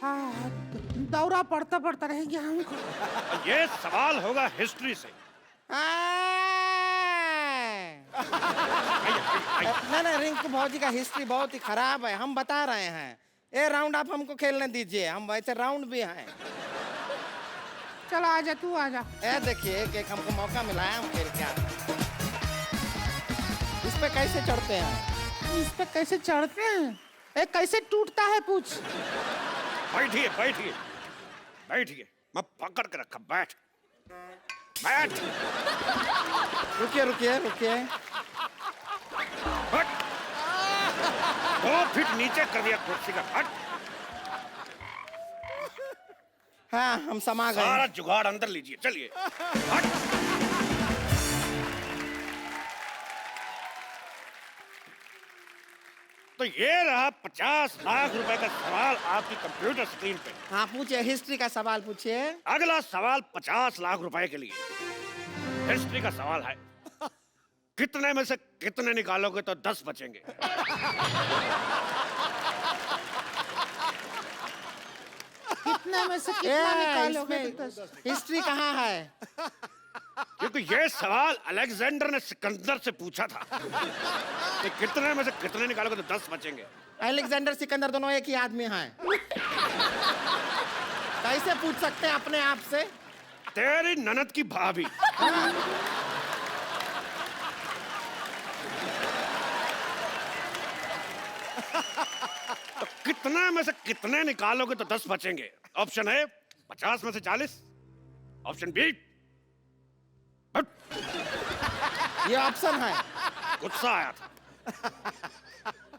हाँ, दौरा पड़ता पड़ता रह गया हमको। ये सवाल होगा हिस्ट्री से। नहीं, रिंकू भौजी का हिस्ट्री बहुत ही खराब है, हम बता रहे हैं। ये राउंड आप हमको खेलने दीजिए, हम वैसे राउंड भी हैं। चलो आजा, तू आजा। ये देखिए एक हमको मौका मिला है, हम खेल के आते हैं। इस पे कैसे चढ़ते हैं? इस पे कैसे चढ़ते हैं? ए कैसे टूटता है पूछ। बैठिए बैठिए बैठिए, मैं पकड़ के रखा, बैठ बैठ। रुकिए रुकिए रुकिए। हट। 2 फीट नीचे कर दिया कुर्सी का, हट। हाँ हम समा गए। सारा जुगाड़ अंदर लीजिए, चलिए हट। तो ये रहा 50 लाख रुपए का सवाल आपकी कंप्यूटर स्क्रीन पे। हाँ पूछिए, हिस्ट्री का सवाल पूछिए। अगला सवाल 50 लाख रुपए के लिए हिस्ट्री का सवाल है। कितने में से कितने निकालोगे तो 10 बचेंगे? कितने में से कितना निकालोगे तो 10? हिस्ट्री कहाँ है? क्योंकि ये सवाल अलेक्जेंडर ने सिकंदर से पूछा था कि कितने में से कितने निकालोगे तो 10 बचेंगे। अलेक्जेंडर सिकंदर दोनों एक ही आदमी हैं। कैसे पूछ सकते हैं अपने आप से? तेरी ननद की भाभी। तो कितने में से कितने निकालोगे तो 10 बचेंगे? ऑप्शन ए 50 में से 40, ऑप्शन बी ये ऑप्शन है। गुस्सा आया था।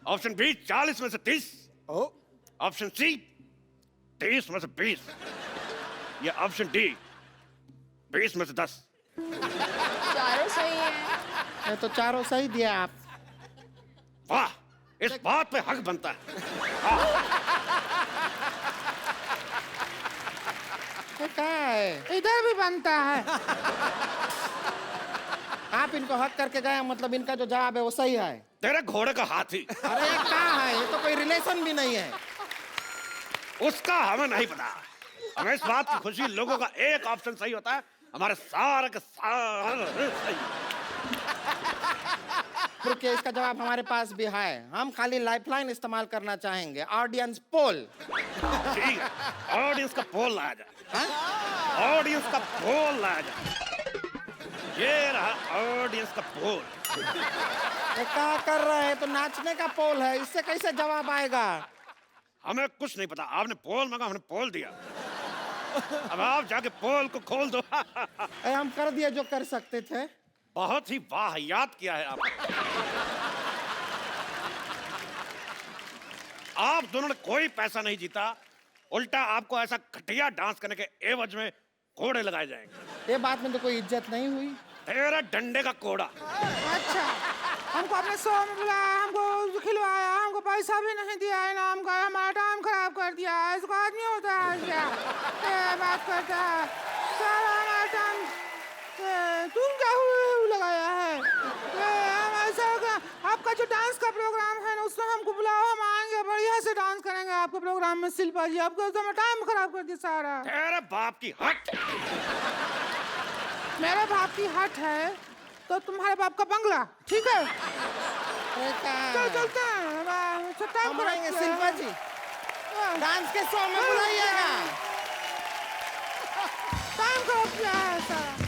ऑप्शन बी 40 में से 30, ऑप्शन सी 30 में से 20, या ऑप्शन डी 20 में से 10। चारों सही है। ये तो चारों सही दिया आप। वाह, इस बात पे हक बनता है। ये क्या है? इधर भी बनता है। आप इनको हक करके गए, मतलब इनका जो जवाब है वो सही है। तेरे घोड़े का हाथी। अरे ये क्या है? ये तो कोई रिलेशन भी नहीं है। उसका हमें नहीं पता। हमें इस बात की खुशी, लोगों का एक ऑप्शन सही होता है, हमारे सारे के सारे सही। क्योंकि इसका जवाब हमारे पास भी है, हम खाली लाइफलाइन इस्तेमाल करना चाहेंगे। Audience poll. ठीक है, ऑडियंस का पोल लाया जाए। ऑडियंस का पोल लाया जाए। ये रहा ऑडियंस का पोल। ये क्या कर रहे हैं? तो नाचने का पोल है, इससे कैसे जवाब आएगा? हमें कुछ नहीं पता, आपने पोल मांगा, हमने पोल दिया। अब आप जाके पोल को खोल दो। हम कर दिए जो कर सकते थे। बहुत ही वाहियात किया है आपने। आप दोनों ने कोई पैसा नहीं जीता, उल्टा आपको ऐसा घटिया डांस करने के एवज में कोड़े लगाए जाएंगे। ये बात में तो कोई इज्जत नहीं हुई। तेरा डंडे का कोड़ा। अच्छा, हमको अपने शो में बुलाया, हमको खिलवाया, हमको पैसा भी नहीं दिया इनाम का, हमारा टाइम खराब कर दिया। इसका आदमी होता है क्या? ये बात करता है सारा हमारा टाइम। तुम क्या लगाया है? हम ऐसा आपका जो डांस का प्रोग्राम है ना, उसमें हमको बुलाओ, हम आएंगे, बढ़िया से डांस करेंगे आपके प्रोग्राम में। शिल्पा जी, आपको टाइम खराब कर दिया सारा। तेरे बाप की हट। मेरे बाप की हट है तो तुम्हारे बाप का बंगला, ठीक है? चल चलते हैं, हम आएंगे शिल्पा जी, डांस के शो में बुलाइएगा। टाइम खराब किया है सारा।